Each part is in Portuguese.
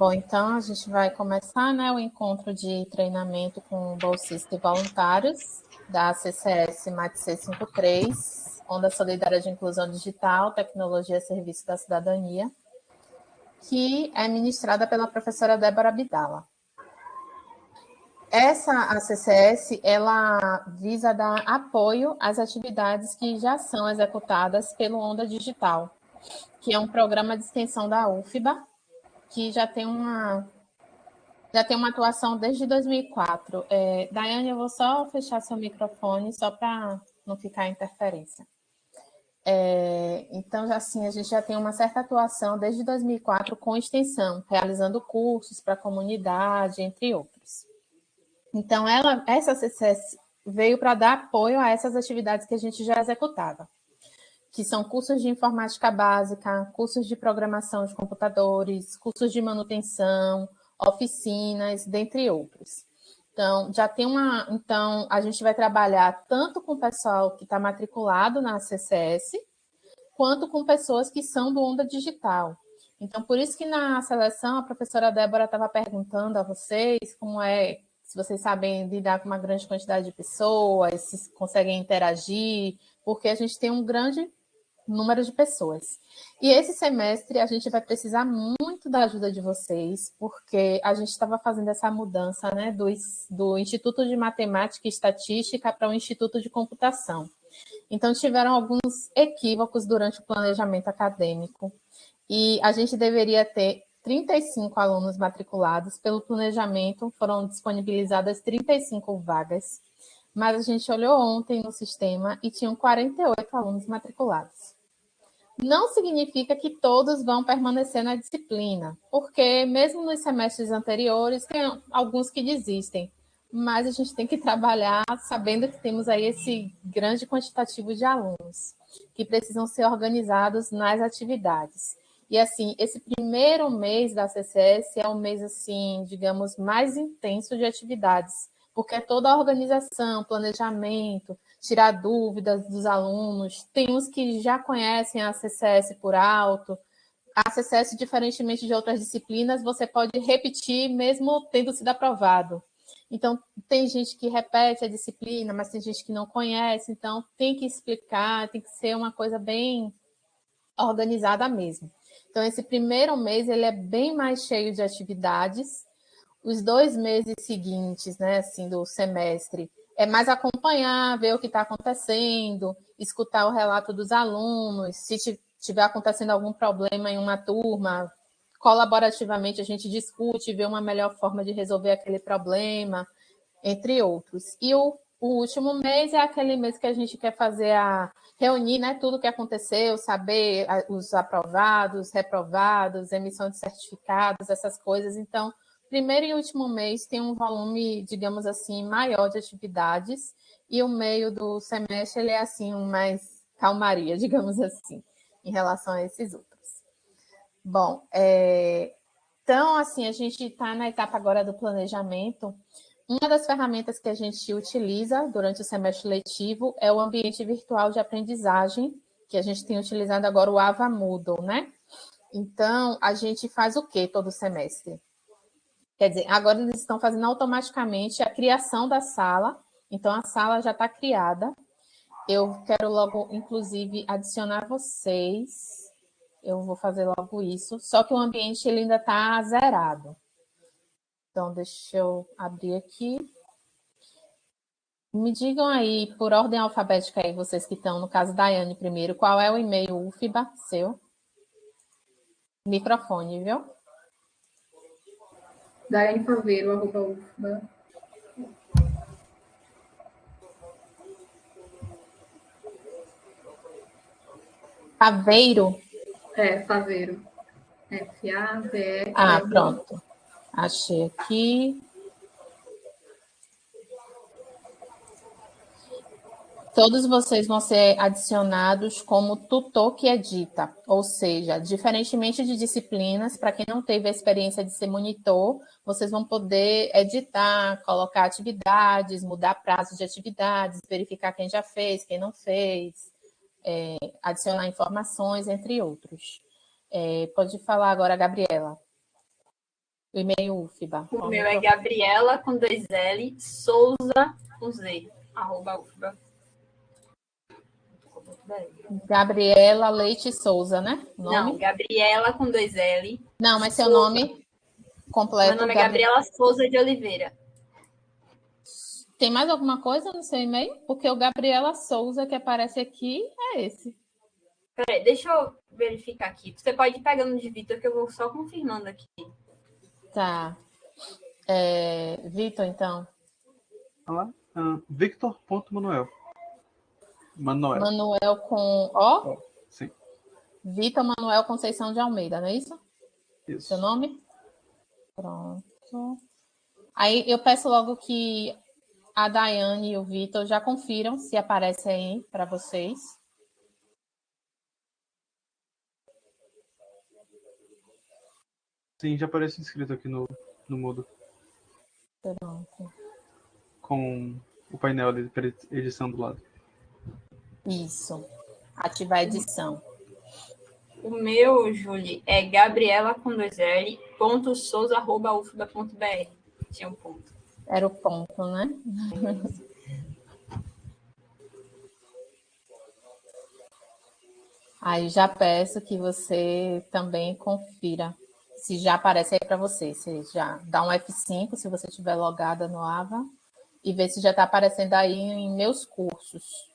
Bom, então a gente vai começar, né, o encontro de treinamento com bolsistas e voluntários da CCS MATC 53, Onda Solidária de Inclusão Digital, Tecnologia e Serviço da Cidadania, que é ministrada pela professora Débora Abdala. A CCS, ela visa dar apoio às atividades que já são executadas pelo Onda Digital, que é um programa de extensão da UFBA, que já tem uma atuação desde 2004. Daiane, eu vou só fechar seu microfone, só para não ficar interferência. Então, assim, a gente já tem uma certa atuação desde 2004 com extensão, realizando cursos para a comunidade, entre outros. Então, essa CCS veio para dar apoio a essas atividades que a gente já executava, que são cursos de informática básica, cursos de programação de computadores, cursos de manutenção, oficinas, dentre outros. Então, Então, a gente vai trabalhar tanto com o pessoal que está matriculado na CCS, quanto com pessoas que são do Onda Digital. Então, por isso que na seleção a professora Débora estava perguntando a vocês se vocês sabem lidar com uma grande quantidade de pessoas, se conseguem interagir, porque a gente tem um grande número de pessoas. E esse semestre a gente vai precisar muito da ajuda de vocês, porque a gente estava fazendo essa mudança, né, do Instituto de Matemática e Estatística para o Instituto de Computação. Então, tiveram alguns equívocos durante o planejamento acadêmico, e a gente deveria ter 35 alunos matriculados. Pelo planejamento, foram disponibilizadas 35 vagas, mas a gente olhou ontem no sistema e tinham 48 alunos matriculados. Não significa que todos vão permanecer na disciplina, porque mesmo nos semestres anteriores tem alguns que desistem, mas a gente tem que trabalhar sabendo que temos aí esse grande quantitativo de alunos que precisam ser organizados nas atividades. E assim, esse primeiro mês da CCS é um mês, assim, digamos, mais intenso de atividades, porque é toda a organização, planejamento, tirar dúvidas dos alunos. Tem uns que já conhecem a CCS por alto. A CCS, diferentemente de outras disciplinas, você pode repetir mesmo tendo sido aprovado. Então, tem gente que repete a disciplina, mas tem gente que não conhece, então tem que explicar, tem que ser uma coisa bem organizada mesmo. Então, esse primeiro mês ele é bem mais cheio de atividades. Os 2 meses seguintes, né, assim, do semestre, é mais acompanhar, ver o que está acontecendo, escutar o relato dos alunos, se tiver acontecendo algum problema em uma turma, colaborativamente a gente discute, vê uma melhor forma de resolver aquele problema, entre outros. E o último mês é aquele mês que a gente quer reunir, né, tudo o que aconteceu, saber os aprovados, reprovados, emissão de certificados, essas coisas. Então, primeiro e último mês tem um volume, digamos assim, maior de atividades, e o meio do semestre ele é assim, mais calmaria, digamos assim, em relação a esses outros. Bom, então, assim, a gente está na etapa agora do planejamento. Uma das ferramentas que a gente utiliza durante o semestre letivo é o ambiente virtual de aprendizagem, que a gente tem utilizado agora o Ava Moodle, né? Então, a gente faz o quê todo semestre? Quer dizer, agora eles estão fazendo automaticamente a criação da sala, então a sala já está criada. Eu quero logo, inclusive, adicionar vocês. Eu vou fazer logo isso, só que o ambiente ele ainda está zerado. Então, deixa eu abrir aqui. Me digam aí, por ordem alfabética aí, vocês que estão, no caso da Daiane primeiro, qual é o e-mail UFBA seu? Microfone, viu? Daiane Faveiro, @UFBA. Faveiro? Faveiro. F-A-V-E. Ah, pronto. Achei aqui. Todos vocês vão ser adicionados como tutor que edita, ou seja, diferentemente de disciplinas, para quem não teve a experiência de ser monitor, vocês vão poder editar, colocar atividades, mudar prazos de atividades, verificar quem já fez, quem não fez, adicionar informações, entre outros. Pode falar agora, Gabriela. O e-mail UFBA. O meu é Gabriela com 2L, Souza com Z, @UFBA. Gabriela Leite Souza, né? Não, Gabriela com 2L. Não, mas seu Souza. Nome completo. Meu nome é Gabriela Souza de Oliveira. Tem mais alguma coisa no seu e-mail? Porque o Gabriela Souza que aparece aqui é esse. Peraí, deixa eu verificar aqui. Você pode ir pegando de Vitor, que eu vou só confirmando aqui. Tá. Vitor, então. Olha lá. Victor.Manuel. Manuel com O? Sim. Vitor Manuel Conceição de Almeida, não é isso? Isso. Seu nome? Pronto. Aí eu peço logo que a Daiane e o Vitor já confiram se aparece aí para vocês. Sim, já aparece inscrito aqui no Moodle. Pronto. Com o painel de edição do lado. Isso. Ativar a edição. O meu, Julie, é Gabriela com 2L, .souza, @ufba.br. Tinha um ponto. Era o ponto, né? Aí já peço que você também confira se já aparece aí para você. Você já dá um F5 se você estiver logada no Ava e ver se já está aparecendo aí em meus cursos.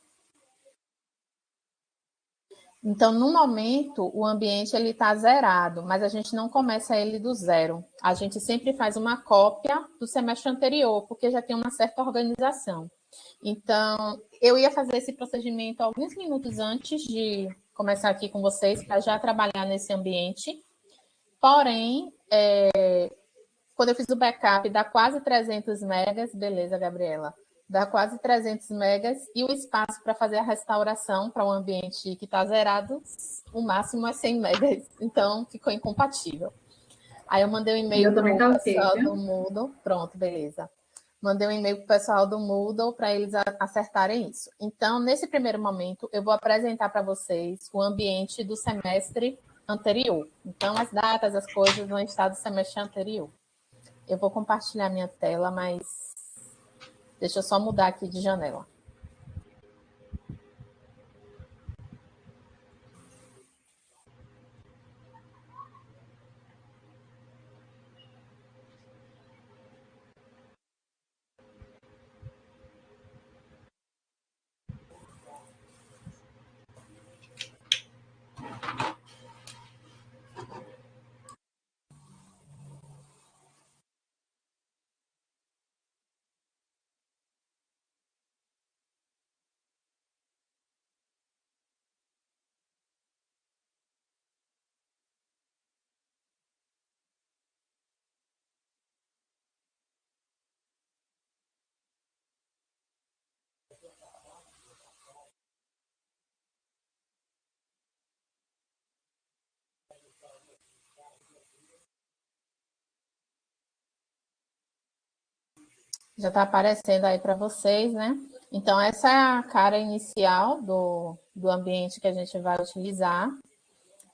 Então, no momento, o ambiente ele está zerado, mas a gente não começa ele do zero. A gente sempre faz uma cópia do semestre anterior, porque já tem uma certa organização. Então, eu ia fazer esse procedimento alguns minutos antes de começar aqui com vocês, para já trabalhar nesse ambiente. Porém, quando eu fiz o backup, dá quase 300 megas. Beleza, Gabriela. Dá quase 300 megas e o espaço para fazer a restauração para um ambiente que está zerado, o máximo é 100 megas. Então, ficou incompatível. Aí eu mandei um e-mail para o pessoal do Moodle. Pronto, beleza. Mandei um e-mail para o pessoal do Moodle para eles acertarem isso. Então, nesse primeiro momento, eu vou apresentar para vocês o ambiente do semestre anterior. Então, as datas, as coisas vão estar do semestre anterior. Eu vou compartilhar minha tela, mas deixa eu só mudar aqui de janela. Já está aparecendo aí para vocês, né? Então, essa é a cara inicial do ambiente que a gente vai utilizar,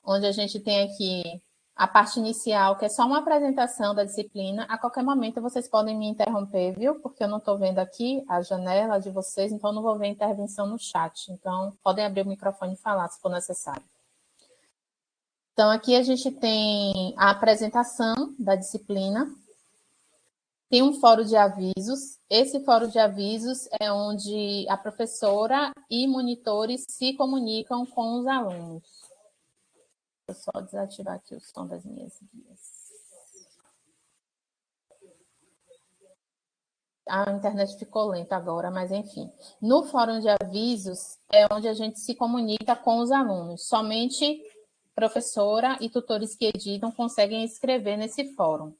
onde a gente tem aqui a parte inicial, que é só uma apresentação da disciplina. A qualquer momento vocês podem me interromper, viu? Porque eu não estou vendo aqui a janela de vocês, então não vou ver intervenção no chat. Então, podem abrir o microfone e falar, se for necessário. Então, aqui a gente tem a apresentação da disciplina. Tem um fórum de avisos. Esse fórum de avisos é onde a professora e monitores se comunicam com os alunos. Vou só desativar aqui o som das minhas guias. A internet ficou lenta agora, mas enfim. No fórum de avisos é onde a gente se comunica com os alunos. Somente professora e tutores que editam conseguem escrever nesse fórum.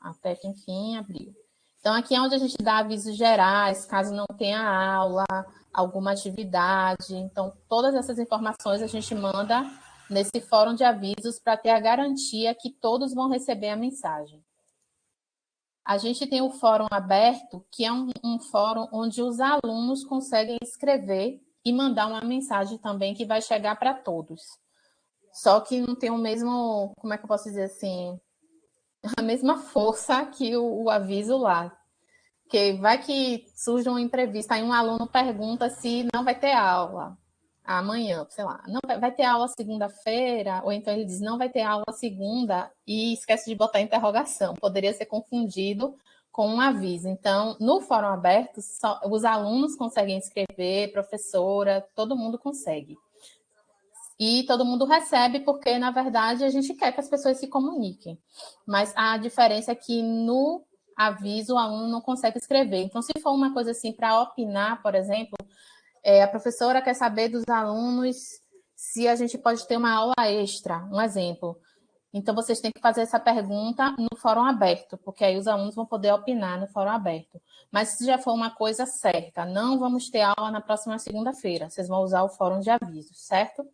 Até que, enfim, abriu. Então, aqui é onde a gente dá avisos gerais, caso não tenha aula, alguma atividade. Então, todas essas informações a gente manda nesse fórum de avisos para ter a garantia que todos vão receber a mensagem. A gente tem o fórum aberto, que é um fórum onde os alunos conseguem escrever e mandar uma mensagem também que vai chegar para todos. Só que não tem o mesmo, como é que eu posso dizer assim, a mesma força que o aviso lá. Porque vai que surge uma entrevista, aí um aluno pergunta se não vai ter aula amanhã, sei lá, não vai ter aula segunda-feira, ou então ele diz não vai ter aula segunda e esquece de botar interrogação. Poderia ser confundido com um aviso. Então, no fórum aberto, os alunos conseguem escrever, professora, todo mundo consegue. E todo mundo recebe, porque, na verdade, a gente quer que as pessoas se comuniquem. Mas a diferença é que no aviso o aluno não consegue escrever. Então, se for uma coisa assim para opinar, por exemplo, a professora quer saber dos alunos se a gente pode ter uma aula extra, um exemplo. Então, vocês têm que fazer essa pergunta no fórum aberto, porque aí os alunos vão poder opinar no fórum aberto. Mas se já for uma coisa certa, não vamos ter aula na próxima segunda-feira, vocês vão usar o fórum de aviso, certo?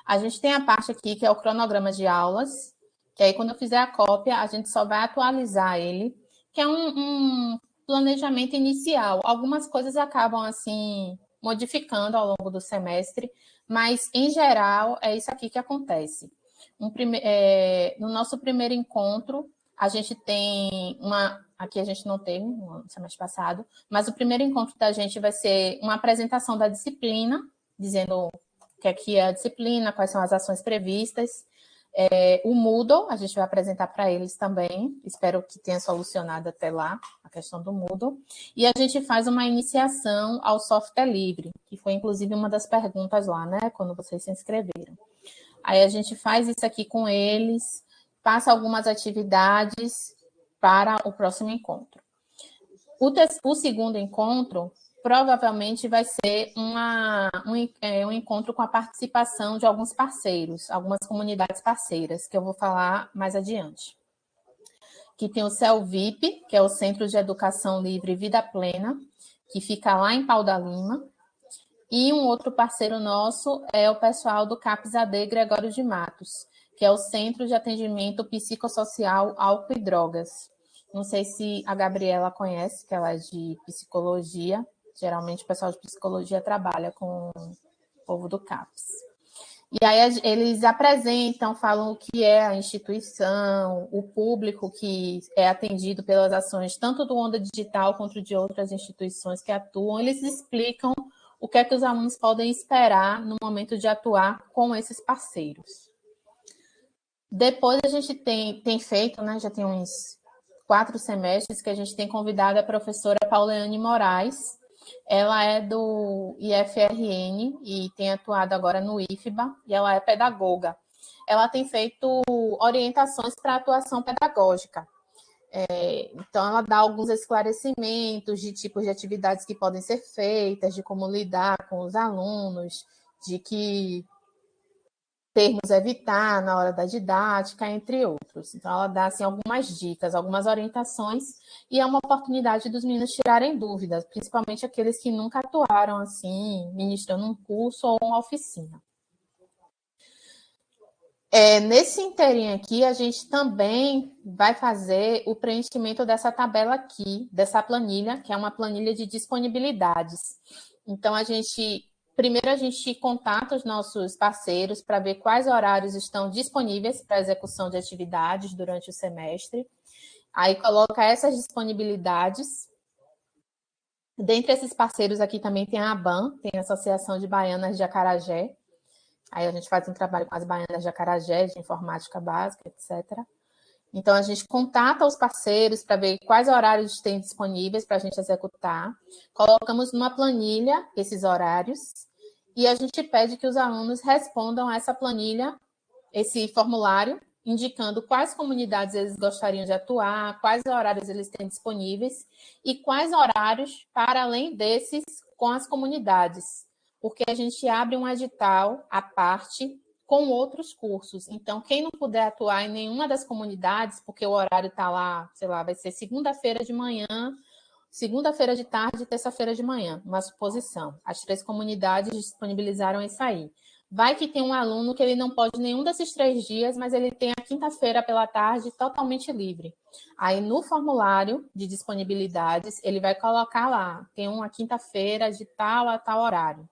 A gente tem a parte aqui que é o cronograma de aulas, que aí quando eu fizer a cópia, a gente só vai atualizar ele, que é um planejamento inicial. Algumas coisas acabam assim modificando ao longo do semestre, mas em geral é isso aqui que acontece. No nosso primeiro encontro, a gente tem aqui a gente não teve no semestre passado, mas o primeiro encontro da gente vai ser uma apresentação da disciplina, dizendo que aqui é a disciplina, quais são as ações previstas. O Moodle, a gente vai apresentar para eles também, espero que tenha solucionado até lá a questão do Moodle. E a gente faz uma iniciação ao software livre, que foi inclusive uma das perguntas lá, né, quando vocês se inscreveram. Aí a gente faz isso aqui com eles, passa algumas atividades para o próximo encontro. O segundo encontro provavelmente vai ser um encontro com a participação de alguns parceiros, algumas comunidades parceiras, que eu vou falar mais adiante. Que tem o CELVIP, que é o Centro de Educação Livre Vida Plena, que fica lá em Pau da Lima. E um outro parceiro nosso é o pessoal do CAPS-AD Gregório de Matos, que é o Centro de Atendimento Psicossocial Álcool e Drogas. Não sei se a Gabriela conhece, que ela é de psicologia. Geralmente o pessoal de psicologia trabalha com o povo do CAPS. E aí eles apresentam, falam o que é a instituição, o público que é atendido pelas ações, tanto do Onda Digital quanto de outras instituições que atuam. Eles explicam o que é que os alunos podem esperar no momento de atuar com esses parceiros. Depois a gente tem feito, né, já tem uns 4 semestres que a gente tem convidado a professora Pauleane Moraes. Ela é do IFRN e tem atuado agora no IFBA, e ela é pedagoga. Ela tem feito orientações para atuação pedagógica. Então, ela dá alguns esclarecimentos de tipos de atividades que podem ser feitas, de como lidar com os alunos, de que termos evitar na hora da didática, entre outros. Então, ela dá assim, algumas dicas, algumas orientações, e é uma oportunidade dos meninos tirarem dúvidas, principalmente aqueles que nunca atuaram assim, ministrando um curso ou uma oficina. Nesse inteirinho aqui, a gente também vai fazer o preenchimento dessa tabela aqui, dessa planilha, que é uma planilha de disponibilidades. Então, primeiro a gente contata os nossos parceiros para ver quais horários estão disponíveis para execução de atividades durante o semestre. Aí coloca essas disponibilidades. Dentre esses parceiros aqui também tem a ABAN, tem a Associação de Baianas de Acarajé. Aí a gente faz um trabalho com as baianas de Acarajé, de informática básica, etc. Então, a gente contata os parceiros para ver quais horários têm disponíveis para a gente executar. Colocamos numa planilha esses horários e a gente pede que os alunos respondam a essa planilha, esse formulário, indicando quais comunidades eles gostariam de atuar, quais horários eles têm disponíveis e quais horários, para além desses, com as comunidades. Porque a gente abre um edital à parte com outros cursos. Então, quem não puder atuar em nenhuma das comunidades, porque o horário está lá, sei lá, vai ser segunda-feira de manhã, segunda-feira de tarde e terça-feira de manhã, uma suposição. As 3 comunidades disponibilizaram isso aí. Vai que tem um aluno que ele não pode nenhum desses 3 dias, mas ele tem a quinta-feira pela tarde totalmente livre. Aí, no formulário de disponibilidades, ele vai colocar lá, tem uma quinta-feira de tal a tal horário.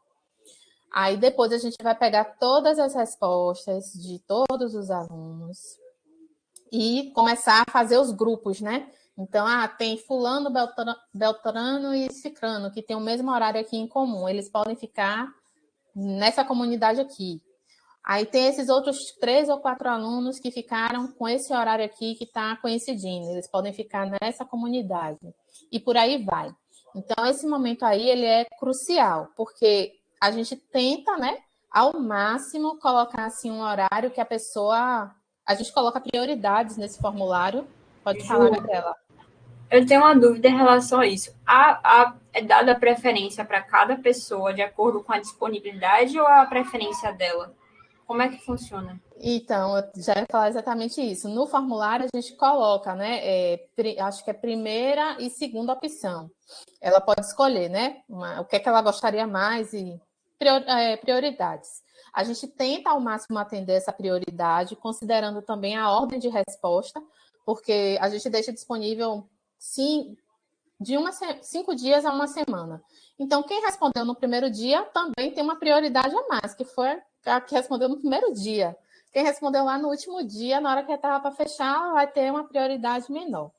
Aí depois a gente vai pegar todas as respostas de todos os alunos, e começar a fazer os grupos, né? Então, tem fulano, beltrano e cicrano, que tem o mesmo horário aqui em comum. Eles podem ficar nessa comunidade aqui. Aí tem esses outros 3 ou 4 alunos que ficaram com esse horário aqui que está coincidindo. Eles podem ficar nessa comunidade. E por aí vai. Então, esse momento aí, ele é crucial, porque a gente tenta, né, ao máximo, colocar assim, um horário que a pessoa... A gente coloca prioridades nesse formulário. Pode falar, Gabriela. Eu tenho uma dúvida em relação a isso. É dada a preferência para cada pessoa de acordo com a disponibilidade ou a preferência dela? Como é que funciona? Então, eu já ia falar exatamente isso. No formulário, a gente coloca, né? Acho que é primeira e segunda opção. Ela pode escolher, né? O que é que ela gostaria mais e prioridades. A gente tenta ao máximo atender essa prioridade, considerando também a ordem de resposta, porque a gente deixa disponível de 5 dias a uma semana. Então, quem respondeu no primeiro dia também tem uma prioridade a mais, que foi a que respondeu no primeiro dia. Quem respondeu lá no último dia, na hora que estava para fechar, vai ter uma prioridade menor.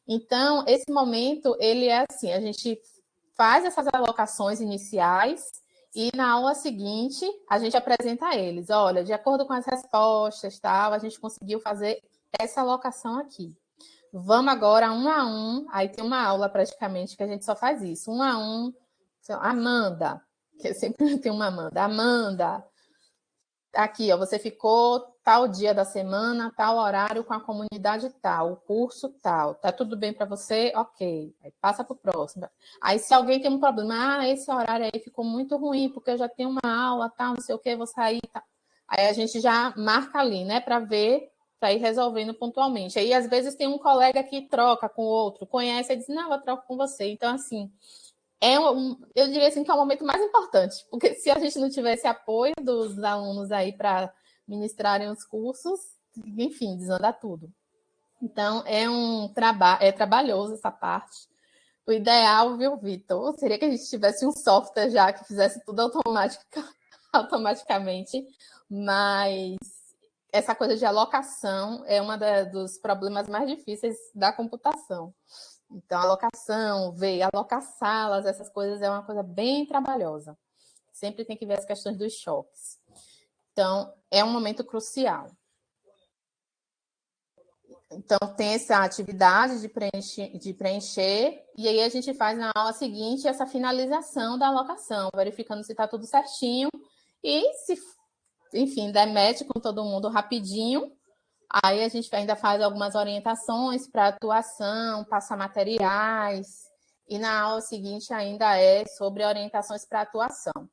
Então, esse momento, ele é assim, a gente faz essas alocações iniciais e na aula seguinte, a gente apresenta a eles, olha, de acordo com as respostas, tal, a gente conseguiu fazer essa alocação aqui. Vamos agora um a um, aí tem uma aula praticamente que a gente só faz isso, um a um. Amanda, que sempre tem uma Amanda. Amanda, aqui, ó, você ficou tal dia da semana, tal horário com a comunidade tal, o curso tal. Tá tudo bem para você? Ok. Aí passa para o próximo. Aí se alguém tem um problema, esse horário aí ficou muito ruim, porque eu já tenho uma aula, tal, não sei o que, vou sair, tá. Aí a gente já marca ali, né, para ver, para ir resolvendo pontualmente. Aí às vezes tem um colega que troca com o outro, conhece e diz, não, eu troco com você. Então, assim, eu diria assim que é o momento mais importante, porque se a gente não tivesse apoio dos alunos aí para ministrarem os cursos, enfim, desanda tudo. Então, é trabalhoso essa parte. O ideal, viu, Vitor, seria que a gente tivesse um software já que fizesse tudo automaticamente, mas essa coisa de alocação é um dos problemas mais difíceis da computação. Então, alocação, alocar salas, essas coisas é uma coisa bem trabalhosa. Sempre tem que ver as questões dos choques. Então, é um momento crucial. Então, tem essa atividade de preencher, e aí a gente faz na aula seguinte essa finalização da alocação, verificando se está tudo certinho, e se, enfim, der match com todo mundo rapidinho, aí a gente ainda faz algumas orientações para atuação, passa materiais, e na aula seguinte ainda é sobre orientações para atuação.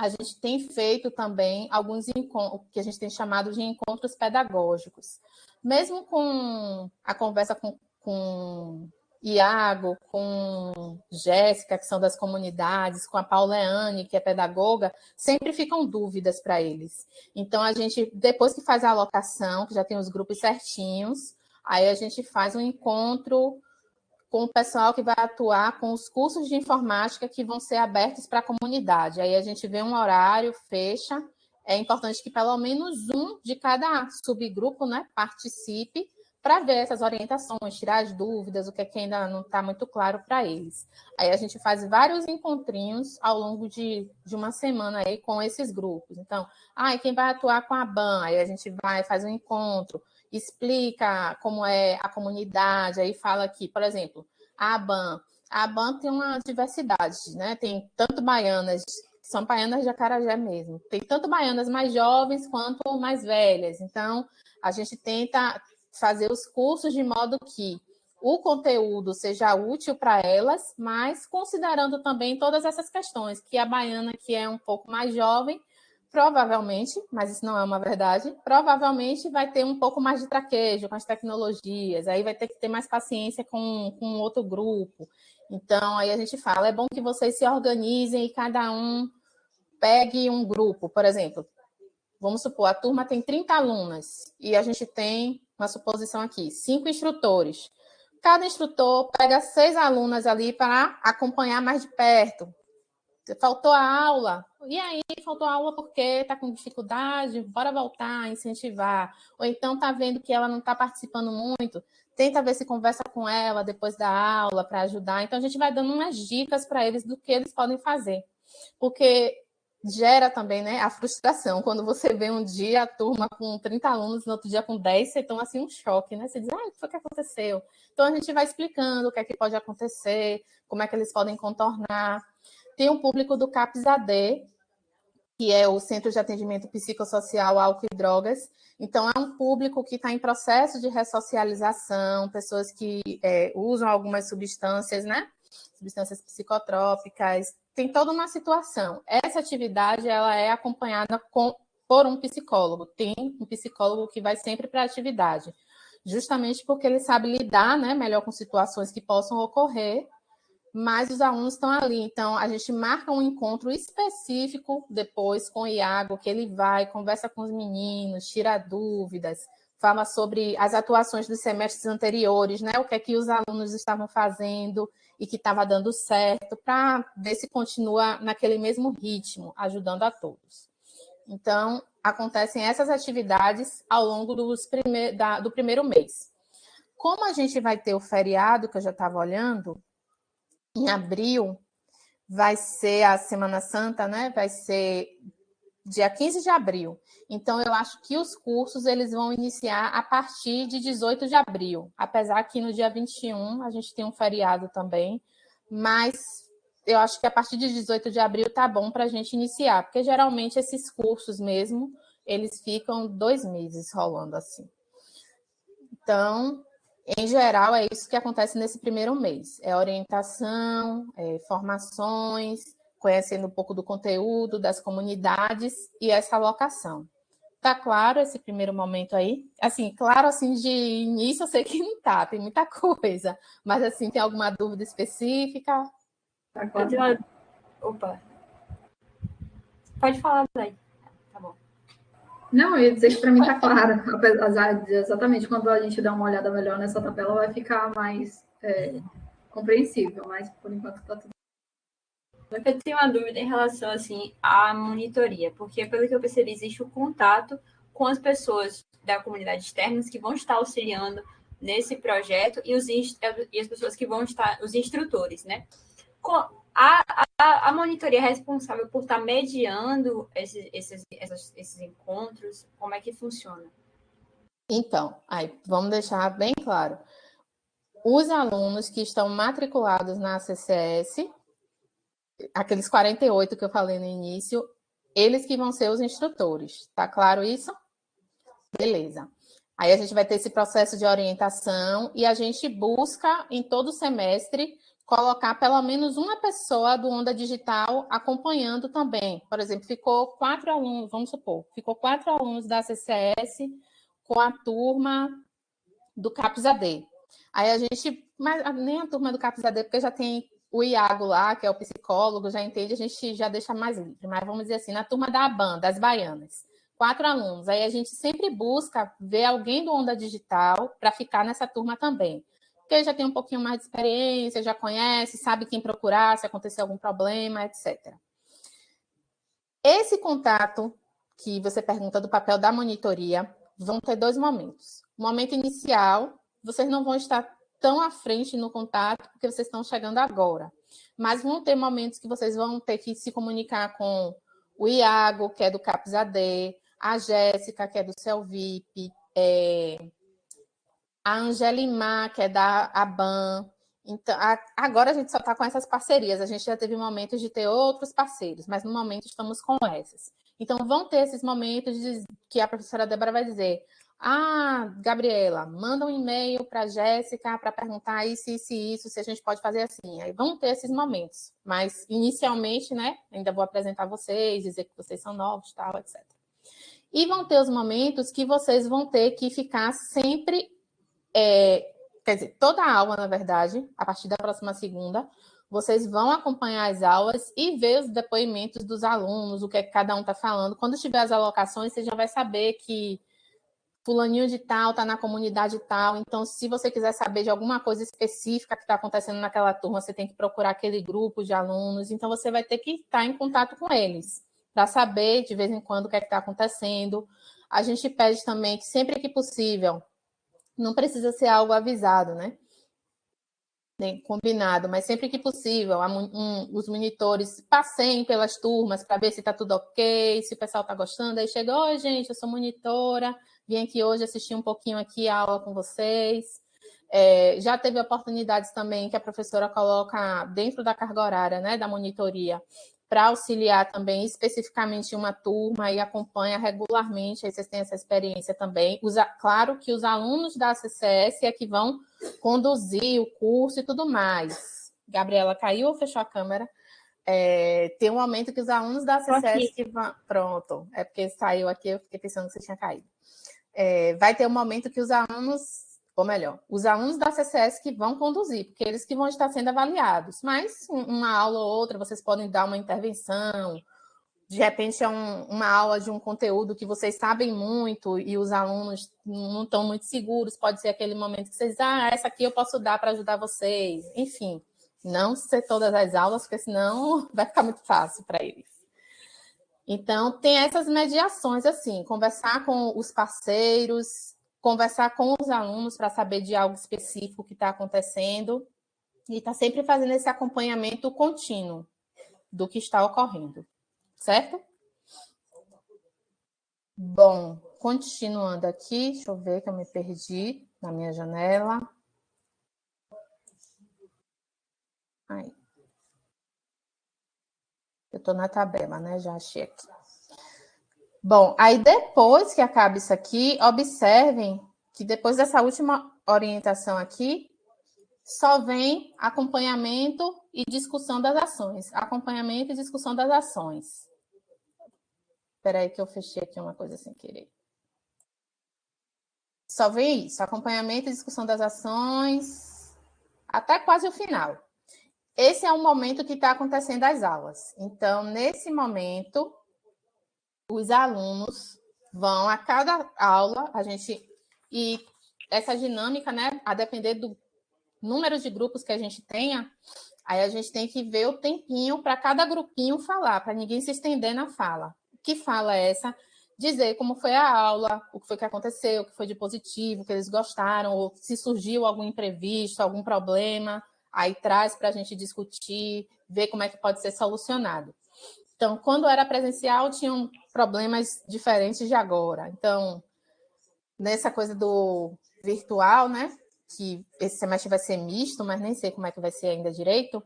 A gente tem feito também alguns encontros, que a gente tem chamado de encontros pedagógicos. Mesmo com a conversa com Iago, com Jéssica, que são das comunidades, com a Pauleane, que é pedagoga, sempre ficam dúvidas para eles. Então, a gente, depois que faz a alocação, que já tem os grupos certinhos, aí a gente faz um encontro com o pessoal que vai atuar com os cursos de informática que vão ser abertos para a comunidade. Aí a gente vê um horário, fecha. É importante que pelo menos um de cada subgrupo, né, participe para ver essas orientações, tirar as dúvidas, o que, é que ainda não está muito claro para eles. Aí a gente faz vários encontrinhos ao longo de uma semana aí com esses grupos. Então, quem vai atuar com a BAN? Aí a gente faz um encontro, explica como é a comunidade, aí fala aqui, por exemplo, a ABAN tem uma diversidade, né? Tem tanto baianas, são baianas de Acarajé mesmo, tem tanto baianas mais jovens quanto mais velhas, então a gente tenta fazer os cursos de modo que o conteúdo seja útil para elas, mas considerando também todas essas questões, que a baiana que é um pouco mais jovem, provavelmente, mas isso não é uma verdade, provavelmente vai ter um pouco mais de traquejo com as tecnologias, aí vai ter que ter mais paciência com outro grupo. Então, aí a gente fala, é bom que vocês se organizem e cada um pegue um grupo, por exemplo, vamos supor, a turma tem 30 alunas e a gente tem, uma suposição aqui, 5 instrutores. Cada instrutor pega 6 alunas ali para acompanhar mais de perto, faltou a aula, e aí faltou a aula porque está com dificuldade, bora voltar, incentivar. Ou então está vendo que ela não está participando muito, tenta ver se conversa com ela depois da aula para ajudar. Então a gente vai dando umas dicas para eles do que eles podem fazer. Porque gera também, né, a frustração. Quando você vê um dia a turma com 30 alunos, no outro dia com 10, você toma assim um choque, né? Você diz, o que foi que aconteceu? Então a gente vai explicando o que é que pode acontecer, como é que eles podem contornar. Tem um público do CAPS-AD, que é o Centro de Atendimento Psicossocial Álcool e Drogas. Então, é um público que está em processo de ressocialização, pessoas que usam algumas substâncias, né? Substâncias psicotrópicas. Tem toda uma situação. Essa atividade ela é acompanhada por um psicólogo. Tem um psicólogo que vai sempre para a atividade, justamente porque ele sabe lidar, né, melhor com situações que possam ocorrer, mas os alunos estão ali. Então, a gente marca um encontro específico depois com o Iago, que ele vai, conversa com os meninos, tira dúvidas, fala sobre as atuações dos semestres anteriores, né? O que é que os alunos estavam fazendo e que estava dando certo, para ver se continua naquele mesmo ritmo, ajudando a todos. Então, acontecem essas atividades ao longo do primeiro mês. Como a gente vai ter o feriado, que eu já estava olhando, em abril, vai ser a Semana Santa, né? Vai ser dia 15 de abril. Então, eu acho que os cursos eles vão iniciar a partir de 18 de abril. Apesar que no dia 21 a gente tem um feriado também, mas eu acho que a partir de 18 de abril tá bom para a gente iniciar, porque geralmente esses cursos mesmo, eles ficam 2 meses rolando assim. Então, em geral, é isso que acontece nesse primeiro mês. É orientação, formações, conhecendo um pouco do conteúdo, das comunidades e essa alocação. Tá claro esse primeiro momento aí? Assim, claro, assim, de início eu sei que não tá, tem muita coisa. Mas, assim, tem alguma dúvida específica? Tá claro. Opa. Pode falar, Zé. Tá bom. Não, eu ia dizer que para mim está claro, apesar de exatamente quando a gente dá uma olhada melhor nessa tabela vai ficar mais compreensível, mas por enquanto está tudo. Eu tenho uma dúvida em relação assim à monitoria, porque pelo que eu percebi existe o contato com as pessoas da comunidade externas que vão estar auxiliando nesse projeto e as pessoas que vão estar, os instrutores, né? A monitoria é responsável por estar mediando esses encontros? Como é que funciona? Então, aí vamos deixar bem claro. Os alunos que estão matriculados na CCS, aqueles 48 que eu falei no início, eles que vão ser os instrutores. Tá claro isso? Beleza. Aí a gente vai ter esse processo de orientação e a gente busca, em todo semestre, colocar pelo menos uma pessoa do Onda Digital acompanhando também. Por exemplo, ficou 4 alunos, vamos supor, ficou 4 alunos da CCS com a turma do CAPS-AD. Aí a gente, mas nem a turma do CAPS-AD, porque já tem o Iago lá, que é o psicólogo, já entende, a gente já deixa mais livre. Mas vamos dizer assim, na turma da ABAN, das baianas, 4 alunos. Aí a gente sempre busca ver alguém do Onda Digital para ficar nessa turma também. Porque já tem um pouquinho mais de experiência, já conhece, sabe quem procurar, se acontecer algum problema, etc. Esse contato que você pergunta do papel da monitoria, vão ter 2 momentos. O momento inicial, vocês não vão estar tão à frente no contato, porque vocês estão chegando agora. Mas vão ter momentos que vocês vão ter que se comunicar com o Iago, que é do CAPS-AD, a Jéssica, que é do CELVIP, a Angelimar, que é da ABAN. Então, agora a gente só está com essas parcerias. A gente já teve momentos de ter outros parceiros, mas no momento estamos com essas. Então, vão ter esses momentos que a professora Débora vai dizer: Gabriela, manda um e-mail para a Jéssica para perguntar isso, se a gente pode fazer assim. Aí vão ter esses momentos. Mas, inicialmente, né, ainda vou apresentar vocês, dizer que vocês são novos, tal, etc. E vão ter os momentos que vocês vão ter que ficar sempre... quer dizer, toda a aula, na verdade, a partir da próxima segunda, vocês vão acompanhar as aulas e ver os depoimentos dos alunos, o que é que cada um está falando. Quando tiver as alocações, você já vai saber que fulaninho de tal está na comunidade tal, então se você quiser saber de alguma coisa específica que está acontecendo naquela turma, você tem que procurar aquele grupo de alunos, então você vai ter que estar em contato com eles, para saber de vez em quando o que é que está acontecendo. A gente pede também que sempre que possível, não precisa ser algo avisado, né? Nem combinado, mas sempre que possível, os monitores passeiem pelas turmas para ver se está tudo ok, se o pessoal está gostando. Aí chega, oi, gente, eu sou monitora, vim aqui hoje assistir um pouquinho aqui a aula com vocês. Já teve oportunidades também que a professora coloca dentro da carga horária, né, da monitoria, para auxiliar também especificamente uma turma e acompanha regularmente, aí vocês têm essa experiência também. Claro que os alunos da CCS é que vão conduzir o curso e tudo mais. Gabriela, caiu ou fechou a câmera? Tem um momento que os alunos da CCS que vão... Pronto, é porque saiu aqui, eu fiquei pensando que você tinha caído. Vai ter um momento que os alunos... Ou melhor, os alunos da CCS que vão conduzir, porque eles que vão estar sendo avaliados. Mas uma aula ou outra, vocês podem dar uma intervenção, de repente é uma aula de um conteúdo que vocês sabem muito e os alunos não estão muito seguros, pode ser aquele momento que vocês essa aqui eu posso dar para ajudar vocês. Enfim, não ser todas as aulas, porque senão vai ficar muito fácil para eles. Então, tem essas mediações, assim, conversar com os parceiros, conversar com os alunos para saber de algo específico que está acontecendo e está sempre fazendo esse acompanhamento contínuo do que está ocorrendo, certo? Bom, continuando aqui, deixa eu ver que eu me perdi na minha janela. Aí. Eu estou na tabela, né? Já achei aqui. Bom, aí depois que acaba isso aqui, observem que depois dessa última orientação aqui, só vem acompanhamento e discussão das ações. Acompanhamento e discussão das ações. Espera aí que eu fechei aqui uma coisa sem querer. Só vem isso, acompanhamento e discussão das ações, até quase o final. Esse é o momento que está acontecendo as aulas. Então, nesse momento, os alunos vão a cada aula, e essa dinâmica, né, a depender do número de grupos que a gente tenha, aí a gente tem que ver o tempinho para cada grupinho falar, para ninguém se estender na fala. Que fala é essa? Dizer como foi a aula, o que foi que aconteceu, o que foi de positivo, o que eles gostaram, ou se surgiu algum imprevisto, algum problema, aí traz para a gente discutir, ver como é que pode ser solucionado. Então, quando era presencial, tinham problemas diferentes de agora. Então, nessa coisa do virtual, né? Que esse semestre vai ser misto, mas nem sei como é que vai ser ainda direito,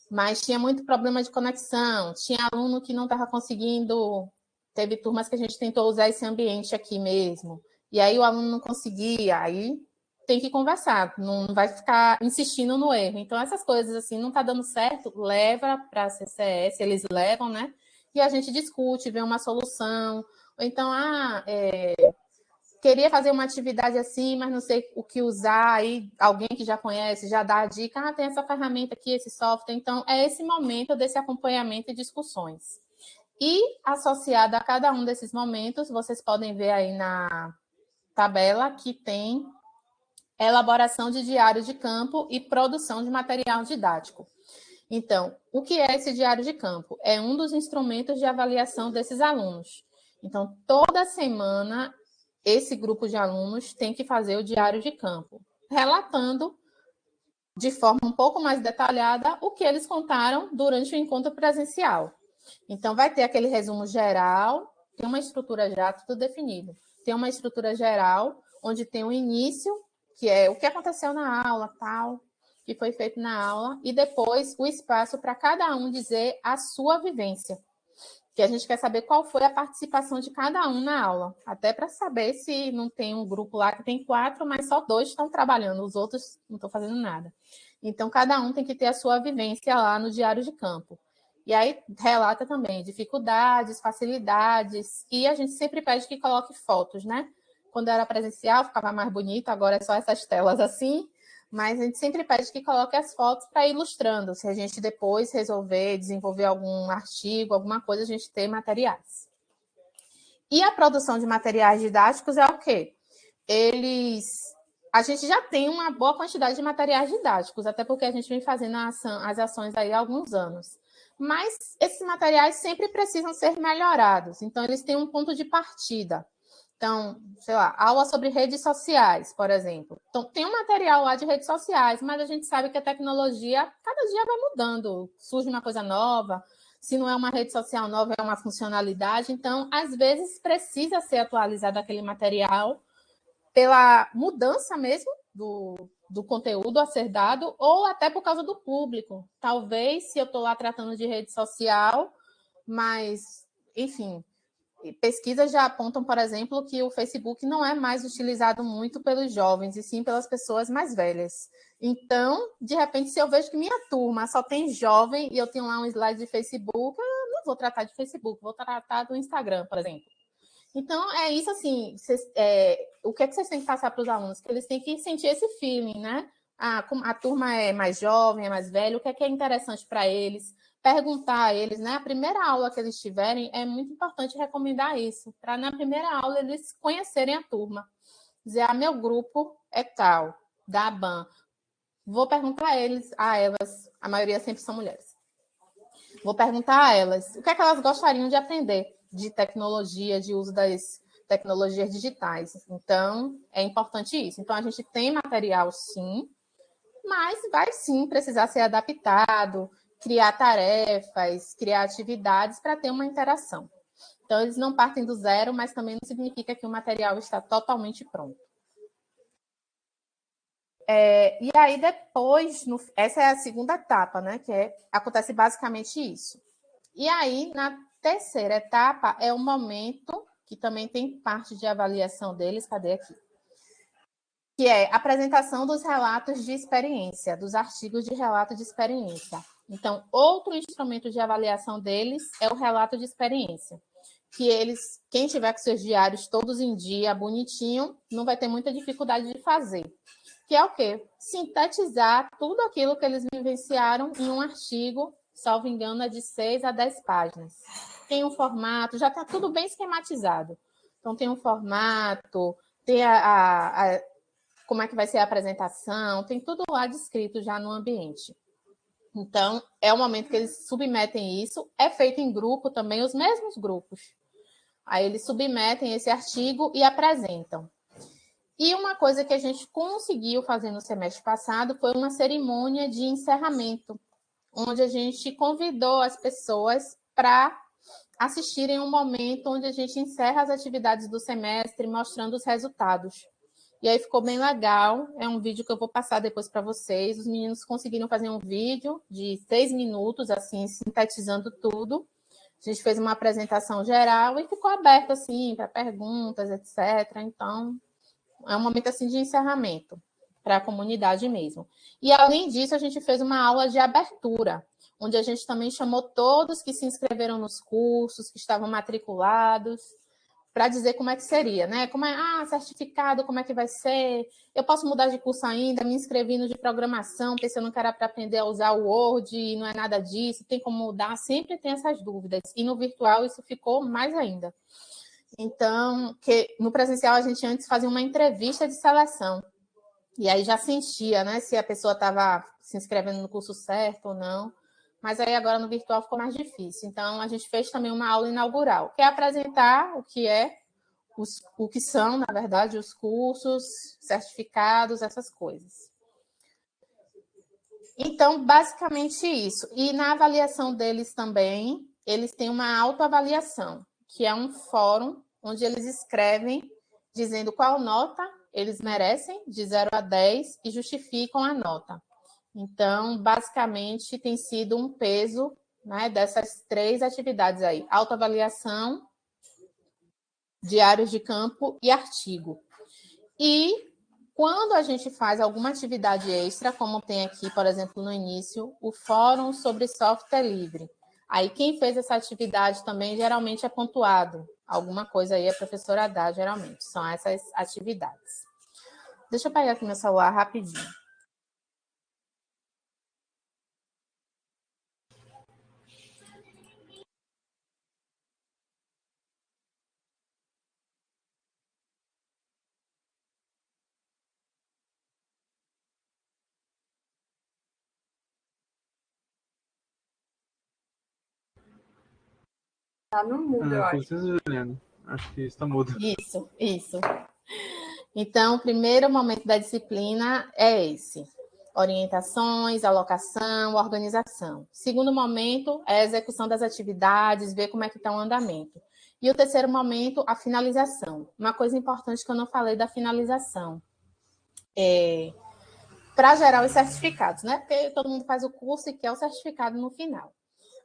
mas tinha muito problema de conexão, tinha aluno que não estava conseguindo, teve turmas que a gente tentou usar esse ambiente aqui mesmo, e aí o aluno não conseguia, aí tem que conversar, não vai ficar insistindo no erro. Então, essas coisas assim, não está dando certo, leva para a CCS, eles levam, né? E a gente discute, vê uma solução, ou então, queria fazer uma atividade assim, mas não sei o que usar, aí alguém que já conhece já dá a dica, tem essa ferramenta aqui, esse software. Então, é esse momento desse acompanhamento e discussões. E, associado a cada um desses momentos, vocês podem ver aí na tabela que tem elaboração de diário de campo e produção de material didático. Então, o que é esse diário de campo? É um dos instrumentos de avaliação desses alunos. Então, toda semana, esse grupo de alunos tem que fazer o diário de campo, relatando de forma um pouco mais detalhada o que eles contaram durante o encontro presencial. Então, vai ter aquele resumo geral, tem uma estrutura já, tudo definido. Tem uma estrutura geral, onde tem o início, que é o que aconteceu na aula, tal, que foi feito na aula, e depois o espaço para cada um dizer a sua vivência. Que a gente quer saber qual foi a participação de cada um na aula, até para saber se não tem um grupo lá que tem 4, mas só 2 estão trabalhando, os outros não estão fazendo nada. Então, cada um tem que ter a sua vivência lá no diário de campo. E aí, relata também dificuldades, facilidades, e a gente sempre pede que coloque fotos, né? Quando era presencial, ficava mais bonito, agora é só essas telas assim, mas a gente sempre pede que coloque as fotos para ir ilustrando. Se a gente depois resolver desenvolver algum artigo, alguma coisa, a gente tem materiais. E a produção de materiais didáticos é o quê? a gente já tem uma boa quantidade de materiais didáticos, até porque a gente vem fazendo as ações aí há alguns anos. Mas esses materiais sempre precisam ser melhorados, então eles têm um ponto de partida. Então, sei lá, aula sobre redes sociais, por exemplo. Então, tem um material lá de redes sociais, mas a gente sabe que a tecnologia, cada dia vai mudando, surge uma coisa nova, se não é uma rede social nova, é uma funcionalidade. Então, às vezes, precisa ser atualizado aquele material pela mudança mesmo do conteúdo a ser dado, ou até por causa do público. Talvez, se eu estou lá tratando de rede social, mas, enfim, pesquisas já apontam, por exemplo, que o Facebook não é mais utilizado muito pelos jovens, e sim pelas pessoas mais velhas. Então, de repente, se eu vejo que minha turma só tem jovem e eu tenho lá um slide de Facebook, eu não vou tratar de Facebook, vou tratar do Instagram, por exemplo. Então, é isso assim, o que é que vocês têm que passar para os alunos? Que eles têm que sentir esse feeling, né? A turma é mais jovem, é mais velha, o que é interessante para eles? Perguntar a eles, né? A primeira aula que eles tiverem, é muito importante recomendar isso, para na primeira aula eles conhecerem a turma. Dizer, meu grupo é tal, da ABAN. Vou perguntar a elas, a maioria sempre são mulheres. Vou perguntar a elas o que é que elas gostariam de aprender de tecnologia, de uso das tecnologias digitais. Então, é importante isso. Então, a gente tem material, sim, mas vai, sim, precisar ser adaptado, criar tarefas, criar atividades para ter uma interação. Então, eles não partem do zero, mas também não significa que o material está totalmente pronto. E aí, depois, essa é a segunda etapa, né? Acontece basicamente isso. E aí, na terceira etapa, é o momento, que também tem parte de avaliação deles, cadê aqui? Que é a apresentação dos relatos de experiência, dos artigos de relato de experiência. Então, outro instrumento de avaliação deles é o relato de experiência, que quem tiver com seus diários todos em dia, bonitinho, não vai ter muita dificuldade de fazer. Que é o quê? Sintetizar tudo aquilo que eles vivenciaram em um artigo, salvo engano, é de 6 a 10 páginas. Tem um formato, já está tudo bem esquematizado. Então, tem um formato, tem como é que vai ser a apresentação, tem tudo lá descrito já no ambiente. Então, é o momento que eles submetem isso. É feito em grupo também, os mesmos grupos. Aí eles submetem esse artigo e apresentam. E uma coisa que a gente conseguiu fazer no semestre passado foi uma cerimônia de encerramento, onde a gente convidou as pessoas para assistirem um momento onde a gente encerra as atividades do semestre, mostrando os resultados. E aí ficou bem legal, é um vídeo que eu vou passar depois para vocês. Os meninos conseguiram fazer um vídeo de 6 minutos, assim, sintetizando tudo. A gente fez uma apresentação geral e ficou aberto, assim, para perguntas, etc. Então, é um momento assim de encerramento para a comunidade mesmo. E além disso, a gente fez uma aula de abertura, onde a gente também chamou todos que se inscreveram nos cursos, que estavam matriculados, para dizer como é que seria, né? Certificado, como é que vai ser? Eu posso mudar de curso ainda, me inscrevi no de programação, pensando que era para aprender a usar o Word e não é nada disso, tem como mudar, sempre tem essas dúvidas. E no virtual isso ficou mais ainda. Então, que no presencial a gente antes fazia uma entrevista de seleção. E aí já sentia, né, se a pessoa estava se inscrevendo no curso certo ou não. Mas aí agora no virtual ficou mais difícil. Então, a gente fez também uma aula inaugural, que é apresentar o que são, na verdade, os cursos, certificados, essas coisas. Então, basicamente isso. E na avaliação deles também, eles têm uma autoavaliação, que é um fórum onde eles escrevem dizendo qual nota eles merecem, de 0 a 10, e justificam a nota. Então, basicamente, tem sido um peso, né, dessas 3 atividades aí: autoavaliação, diários de campo e artigo. E quando a gente faz alguma atividade extra, como tem aqui, por exemplo, no início, o fórum sobre software livre. Aí quem fez essa atividade também geralmente é pontuado. Alguma coisa aí a professora dá, geralmente. São essas atividades. Deixa eu pegar aqui meu celular rapidinho. Tá no mudo, eu Com acho. licença, Juliana. Acho que está mudo. Isso. Então, o primeiro momento da disciplina é esse: orientações, alocação, organização. Segundo momento é a execução das atividades, ver como é que está o andamento. E o terceiro momento, a finalização. Uma coisa importante que eu não falei da finalização. Para gerar os certificados, né? Porque todo mundo faz o curso e quer o certificado no final.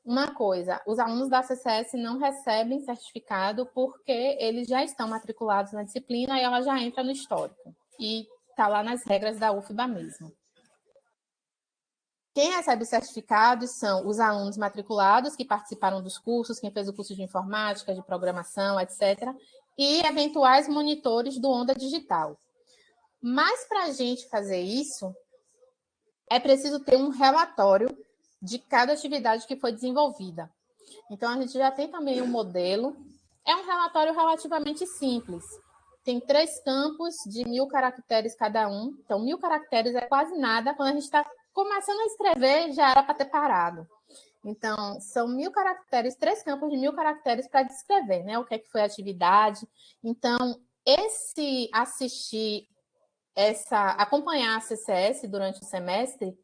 Uma coisa, os alunos da CCS não recebem certificado porque eles já estão matriculados na disciplina e ela já entra no histórico. E está lá nas regras da UFBA mesmo. Quem recebe os certificados são os alunos matriculados que participaram dos cursos, quem fez o curso de informática, de programação, etc., e eventuais monitores do Onda Digital. Mas para a gente fazer isso, é preciso ter um relatório de cada atividade que foi desenvolvida. Então, a gente já tem também um modelo. É um relatório relativamente simples. Tem 3 campos de 1.000 caracteres cada um. Então, 1.000 caracteres é quase nada. Quando a gente está começando a escrever, já era para ter parado. Então, são 1.000 caracteres, 3 campos de 1.000 caracteres para descrever, né? O que é que foi a atividade. Então, acompanhar a CCS durante o semestre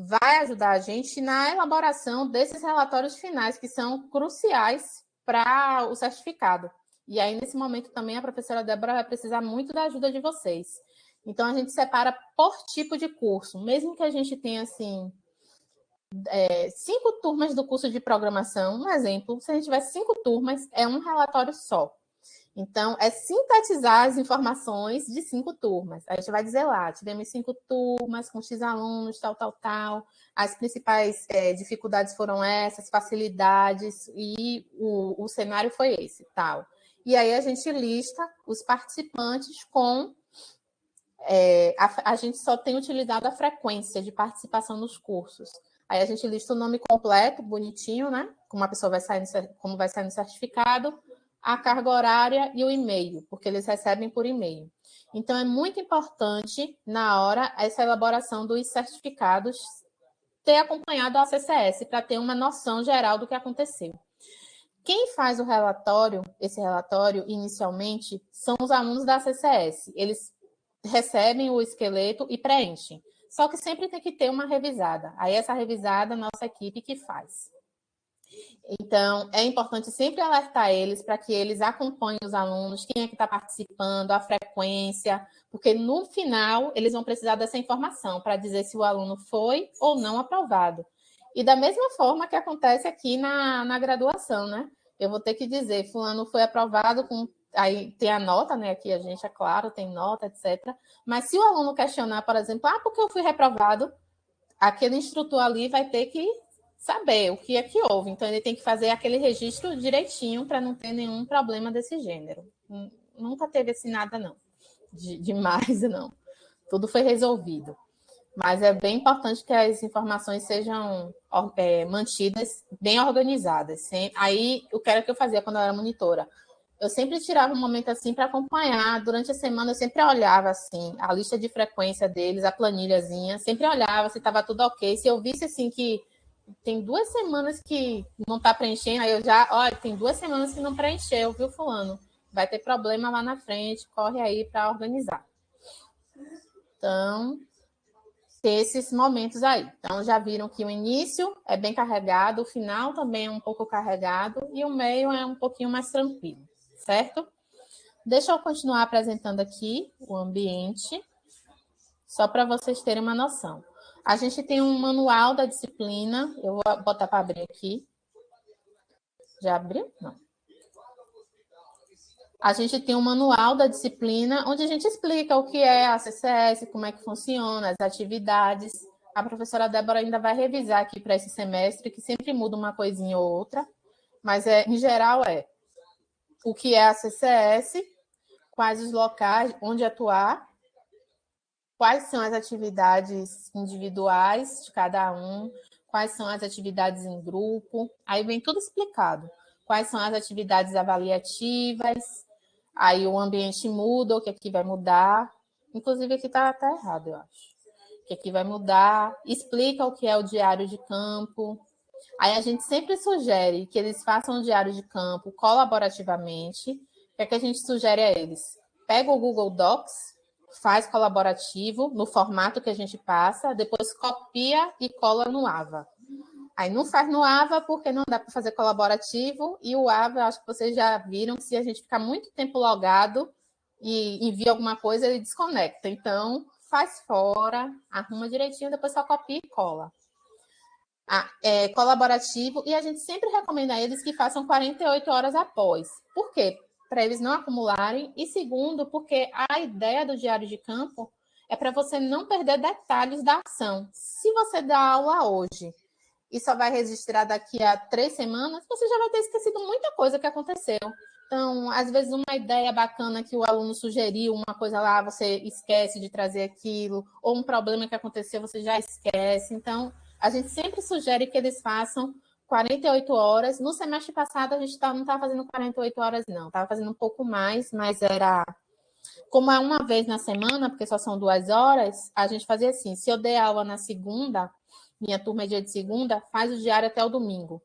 vai ajudar a gente na elaboração desses relatórios finais, que são cruciais para o certificado. E aí, nesse momento, também a professora Débora vai precisar muito da ajuda de vocês. Então, a gente separa por tipo de curso. Mesmo que a gente tenha, assim, 5 turmas do curso de programação, um exemplo, se a gente tiver 5 turmas, é um relatório só. Então, é sintetizar as informações de 5 turmas. A gente vai dizer lá, tivemos 5 turmas com X alunos, tal. As principais dificuldades foram essas, facilidades, e o cenário foi esse, tal. E aí a gente lista os participantes com... a gente só tem utilizado a frequência de participação nos cursos. Aí a gente lista o nome completo, bonitinho, né? Como a pessoa vai sair no certificado, a carga horária e o e-mail, porque eles recebem por e-mail. Então, é muito importante, na hora, essa elaboração dos certificados ter acompanhado a CCS, para ter uma noção geral do que aconteceu. Quem faz esse relatório, inicialmente, são os alunos da CCS. Eles recebem o esqueleto e preenchem. Só que sempre tem que ter uma revisada. Aí, essa revisada, nossa equipe que faz. Então, é importante sempre alertar eles para que eles acompanhem os alunos, quem é que está participando, a frequência, porque no final eles vão precisar dessa informação para dizer se o aluno foi ou não aprovado. E da mesma forma que acontece aqui na graduação, né? Eu vou ter que dizer, fulano foi aprovado com... Aí tem a nota, né? Aqui a gente, é claro, tem nota, etc. Mas se o aluno questionar, por exemplo, por que eu fui reprovado? Aquele instrutor ali vai ter que saber o que é que houve. Então, ele tem que fazer aquele registro direitinho para não ter nenhum problema desse gênero. Nunca teve assim nada, não. Demais, não. Tudo foi resolvido. Mas é bem importante que as informações sejam mantidas bem organizadas. Aí, o que era que eu fazia quando eu era monitora? Eu sempre tirava um momento assim para acompanhar. Durante a semana, eu sempre olhava assim a lista de frequência deles, a planilhazinha. Sempre olhava se estava tudo ok. Se eu visse assim que tem 2 semanas que não está preenchendo, aí eu já, olha, tem 2 semanas que não preencheu, viu, fulano? Vai ter problema lá na frente, corre aí para organizar. Então, tem esses momentos aí. Então, já viram que o início é bem carregado, o final também é um pouco carregado e o meio é um pouquinho mais tranquilo, certo? Deixa eu continuar apresentando aqui o ambiente, só para vocês terem uma noção. A gente tem um manual da disciplina. Eu vou botar para abrir aqui. Já abriu? Não. A gente tem um manual da disciplina, onde a gente explica o que é a CCS, como é que funciona, as atividades. A professora Débora ainda vai revisar aqui para esse semestre, que sempre muda uma coisinha ou outra, mas em geral o que é a CCS, quais os locais onde atuar, quais são as atividades individuais de cada um, quais são as atividades em grupo, aí vem tudo explicado. Quais são as atividades avaliativas, aí o ambiente muda, o que aqui vai mudar. Inclusive, aqui está errado, eu acho. O que aqui vai mudar, explica o que é o diário de campo. Aí a gente sempre sugere que eles façam o diário de campo colaborativamente. O que é que a gente sugere a eles? Pega o Google Docs, faz colaborativo no formato que a gente passa, depois copia e cola no Ava. Aí não faz no Ava porque não dá para fazer colaborativo, e o Ava, acho que vocês já viram que se a gente ficar muito tempo logado e envia alguma coisa, ele desconecta. Então, faz fora, arruma direitinho, depois só copia e cola. Colaborativo, e a gente sempre recomenda a eles que façam 48 horas após. Por quê? Para eles não acumularem, e segundo, porque a ideia do diário de campo é para você não perder detalhes da ação. Se você dá aula hoje e só vai registrar daqui a 3 semanas, você já vai ter esquecido muita coisa que aconteceu. Então, às vezes, uma ideia bacana que o aluno sugeriu, uma coisa lá, você esquece de trazer aquilo, ou um problema que aconteceu, você já esquece. Então, a gente sempre sugere que eles façam 48 horas. No semestre passado, a gente não estava fazendo 48 horas, não. Estava fazendo um pouco mais, mas era... Como é uma vez na semana, porque só são 2 horas, a gente fazia assim. Se eu der aula na segunda, minha turma é dia de segunda, faz o diário até o domingo.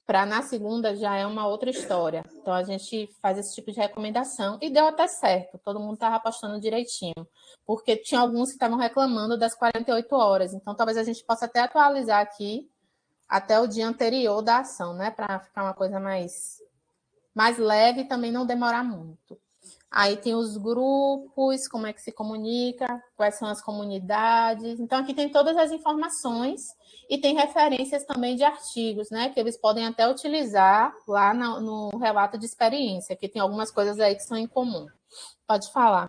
Para na segunda já é uma outra história. Então a gente faz esse tipo de recomendação e deu até certo. Todo mundo estava apostando direitinho, porque tinha alguns que estavam reclamando das 48 horas. Então talvez a gente possa até atualizar aqui até o dia anterior da ação, né? Para ficar uma coisa mais leve e também não demorar muito. Aí tem os grupos, como é que se comunica, quais são as comunidades. Então, aqui tem todas as informações e tem referências também de artigos, né? Que eles podem até utilizar lá no relato de experiência, que tem algumas coisas aí que são em comum. Pode falar.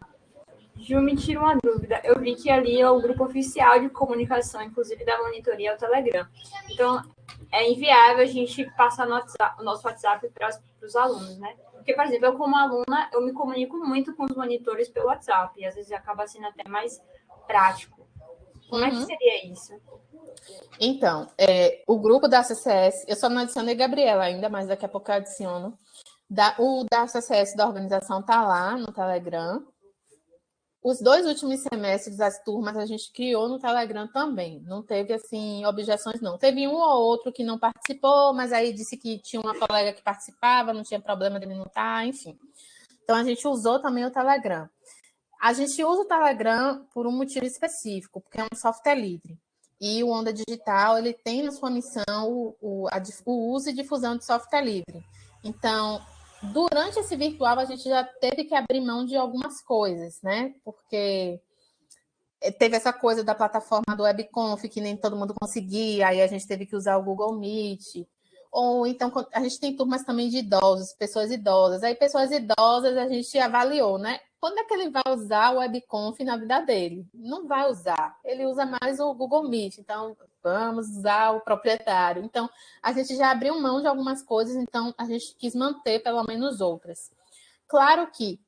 Ju, me tira uma dúvida. Eu vi que ali é o grupo oficial de comunicação, inclusive da monitoria, é o Telegram. Então, é inviável a gente passar o nosso WhatsApp para os alunos, né? Porque, por exemplo, eu como aluna, eu me comunico muito com os monitores pelo WhatsApp, e às vezes acaba sendo até mais prático. Como é que seria isso? Então, o grupo da CCS, eu só não adicionei Gabriela ainda, mas daqui a pouco eu adiciono. O da CCS da organização está lá no Telegram. Os 2 últimos semestres das turmas a gente criou no Telegram também. Não teve, assim, objeções, não. Teve um ou outro que não participou, mas aí disse que tinha uma colega que participava, não tinha problema dele não estar, enfim. Então, a gente usou também o Telegram. A gente usa o Telegram por um motivo específico, porque é um software livre. E o Onda Digital, ele tem na sua missão o uso e difusão de software livre. Então, durante esse virtual, a gente já teve que abrir mão de algumas coisas, né? Porque teve essa coisa da plataforma do WebConf, que nem todo mundo conseguia, aí a gente teve que usar o Google Meet. Ou então, a gente tem turmas também de idosos, pessoas idosas. Aí, pessoas idosas, a gente avaliou, né? Quando é que ele vai usar o WebConf na vida dele? Não vai usar. Ele usa mais o Google Meet. Então, vamos usar o proprietário. Então, a gente já abriu mão de algumas coisas, então a gente quis manter pelo menos outras. Claro que,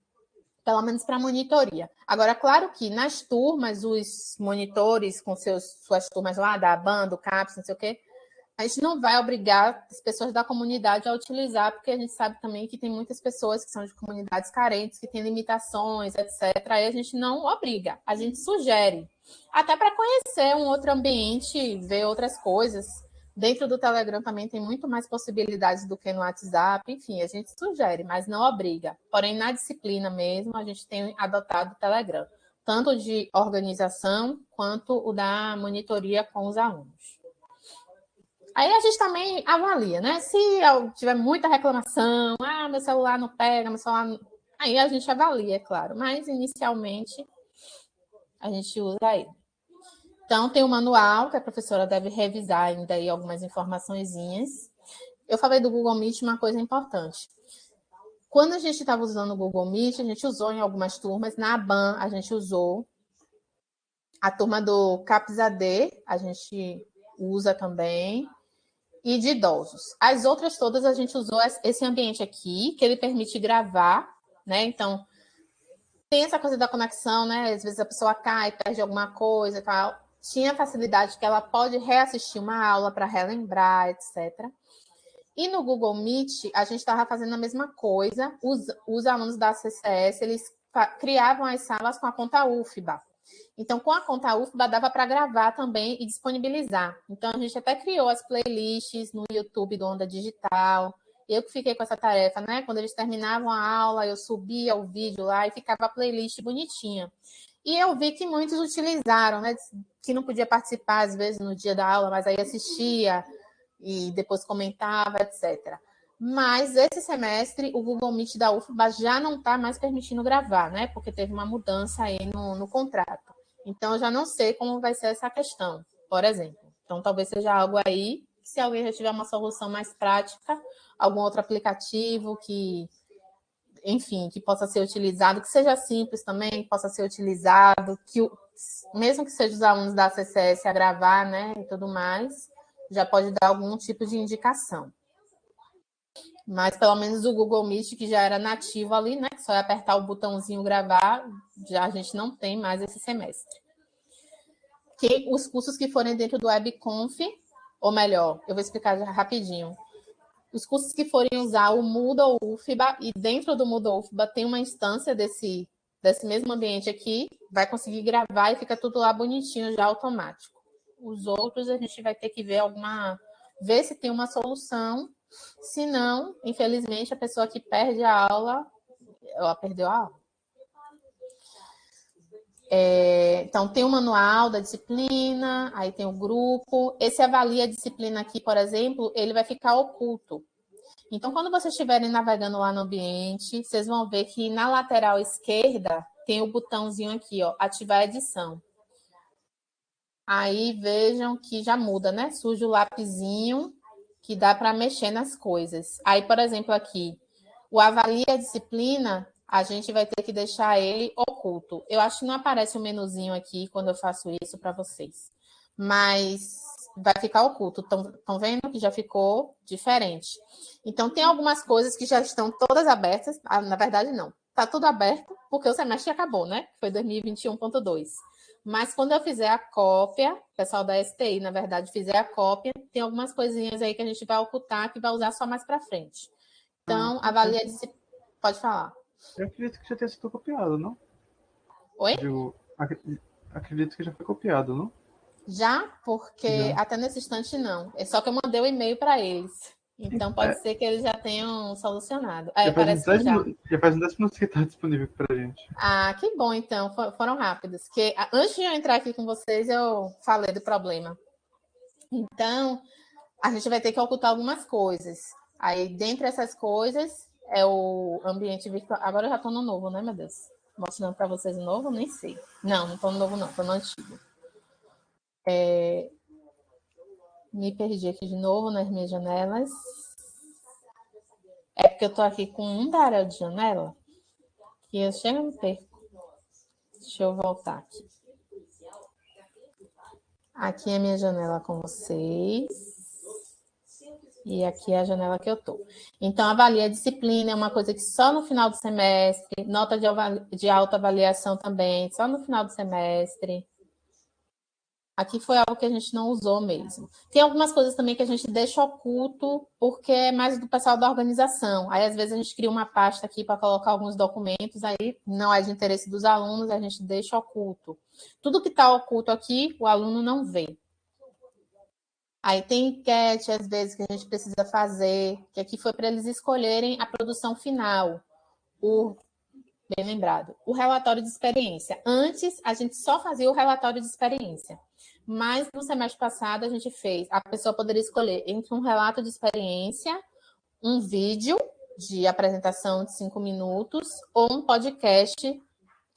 pelo menos para monitoria. Agora, claro que nas turmas, os monitores com suas turmas lá, da ABAN, do CAPES, não sei o quê, a gente não vai obrigar as pessoas da comunidade a utilizar, porque a gente sabe também que tem muitas pessoas que são de comunidades carentes, que têm limitações, etc. Aí a gente não obriga, a gente sugere. Até para conhecer um outro ambiente, ver outras coisas. Dentro do Telegram também tem muito mais possibilidades do que no WhatsApp. Enfim, a gente sugere, mas não obriga. Porém, na disciplina mesmo, a gente tem adotado o Telegram, tanto de organização quanto o da monitoria com os alunos. Aí a gente também avalia, né? Se tiver muita reclamação, meu celular não pega, meu celular não... Aí a gente avalia, é claro. Mas, inicialmente, a gente usa ele. Então, tem o manual, que a professora deve revisar ainda aí algumas informaçõezinhas. Eu falei do Google Meet, uma coisa importante. Quando a gente estava usando o Google Meet, a gente usou em algumas turmas. Na ABAN, a gente usou. A turma do CAPES-AD, a gente usa também. E de idosos. As outras todas a gente usou esse ambiente aqui, que ele permite gravar, né? Então, tem essa coisa da conexão, né? Às vezes a pessoa cai, perde alguma coisa e tal. Tinha a facilidade que ela pode reassistir uma aula para relembrar, etc. E no Google Meet, a gente estava fazendo a mesma coisa. Os alunos da CCS, eles criavam as salas com a conta UFBA. Então, com a conta UFBA, dava para gravar também e disponibilizar. Então, a gente até criou as playlists no YouTube do Onda Digital. Eu que fiquei com essa tarefa, né? Quando eles terminavam a aula, eu subia o vídeo lá e ficava a playlist bonitinha. E eu vi que muitos utilizaram, né? Que não podia participar, às vezes, no dia da aula, mas aí assistia e depois comentava, etc. Mas esse semestre, o Google Meet da UFBA já não está mais permitindo gravar, né? Porque teve uma mudança aí no contrato. Então, eu já não sei como vai ser essa questão, por exemplo. Então, talvez seja algo aí, se alguém já tiver uma solução mais prática, algum outro aplicativo que, enfim, que possa ser utilizado, que seja simples também, que possa ser utilizado, que mesmo que seja os alunos da CCS a gravar, né, e tudo mais, já pode dar algum tipo de indicação. Mas pelo menos o Google Meet, que já era nativo ali, né, que só é apertar o botãozinho gravar, já a gente não tem mais esse semestre. Os cursos que forem dentro do WebConf, ou melhor, eu vou explicar já rapidinho. Os cursos que forem usar o Moodle UFBA, e dentro do Moodle UFBA tem uma instância desse mesmo ambiente aqui, vai conseguir gravar e fica tudo lá bonitinho, já automático. Os outros a gente vai ter que ver se tem uma solução. Se não, infelizmente, a pessoa que perde a aula, ela perdeu a aula. Então, tem o manual da disciplina, aí tem o grupo. Esse avalia a disciplina aqui, por exemplo, ele vai ficar oculto. Então, quando vocês estiverem navegando lá no ambiente, vocês vão ver que na lateral esquerda tem o botãozinho aqui, ó, ativar a edição. Aí vejam que já muda, né? Surge o lapisinho que dá para mexer nas coisas. Aí, por exemplo, aqui, o avalia a disciplina, a gente vai ter que deixar ele oculto. Eu acho que não aparece o menuzinho aqui quando eu faço isso para vocês. Mas vai ficar oculto. Estão vendo que já ficou diferente. Então, tem algumas coisas que já estão todas abertas. Na verdade, não. Está tudo aberto, porque o semestre acabou, né? Foi 2021.2. Mas quando eu fizer a cópia, o pessoal da STI, na verdade, fizer a cópia, tem algumas coisinhas aí que a gente vai ocultar, que vai usar só mais para frente. Então, avalia a disciplina. Pode falar. Eu acredito que já tenha sido copiado, não? Oi? Acredito que já foi copiado, não? Já? Porque Já. até nesse instante não. É só que eu mandei o e-mail para eles. Então, pode ser que eles já tenham solucionado. Parece que já. Já faz uns 10 minutos que está disponível para a gente. Ah, que bom, então. Foram rápidos. Porque antes de eu entrar aqui com vocês, eu falei do problema. Então, a gente vai ter que ocultar algumas coisas. Aí, dentre essas coisas, é o ambiente virtual. Agora eu já estou no novo, né, meu Deus? Mostrando para vocês o novo, nem sei. Não estou no novo, não. Estou no antigo. Me perdi aqui de novo nas minhas janelas. É porque eu estou aqui com um tarel de janela que eu chego e me perco. Deixa eu voltar aqui. Aqui é a minha janela com vocês. E aqui é a janela que eu estou. Então, avalia a disciplina, é uma coisa que só no final do semestre. Nota de autoavaliação também, só no final do semestre. Aqui foi algo que a gente não usou mesmo. Tem algumas coisas também que a gente deixa oculto, porque é mais do pessoal da organização. Aí, às vezes, a gente cria uma pasta aqui para colocar alguns documentos, aí não é de interesse dos alunos, a gente deixa oculto. Tudo que está oculto aqui, o aluno não vê. Aí tem enquete, às vezes, que a gente precisa fazer, que aqui foi para eles escolherem a produção final. Bem lembrado, o relatório de experiência. Antes, a gente só fazia o relatório de experiência. Mas no semestre passado, a pessoa poderia escolher entre um relato de experiência, um vídeo de apresentação de 5 minutos ou um podcast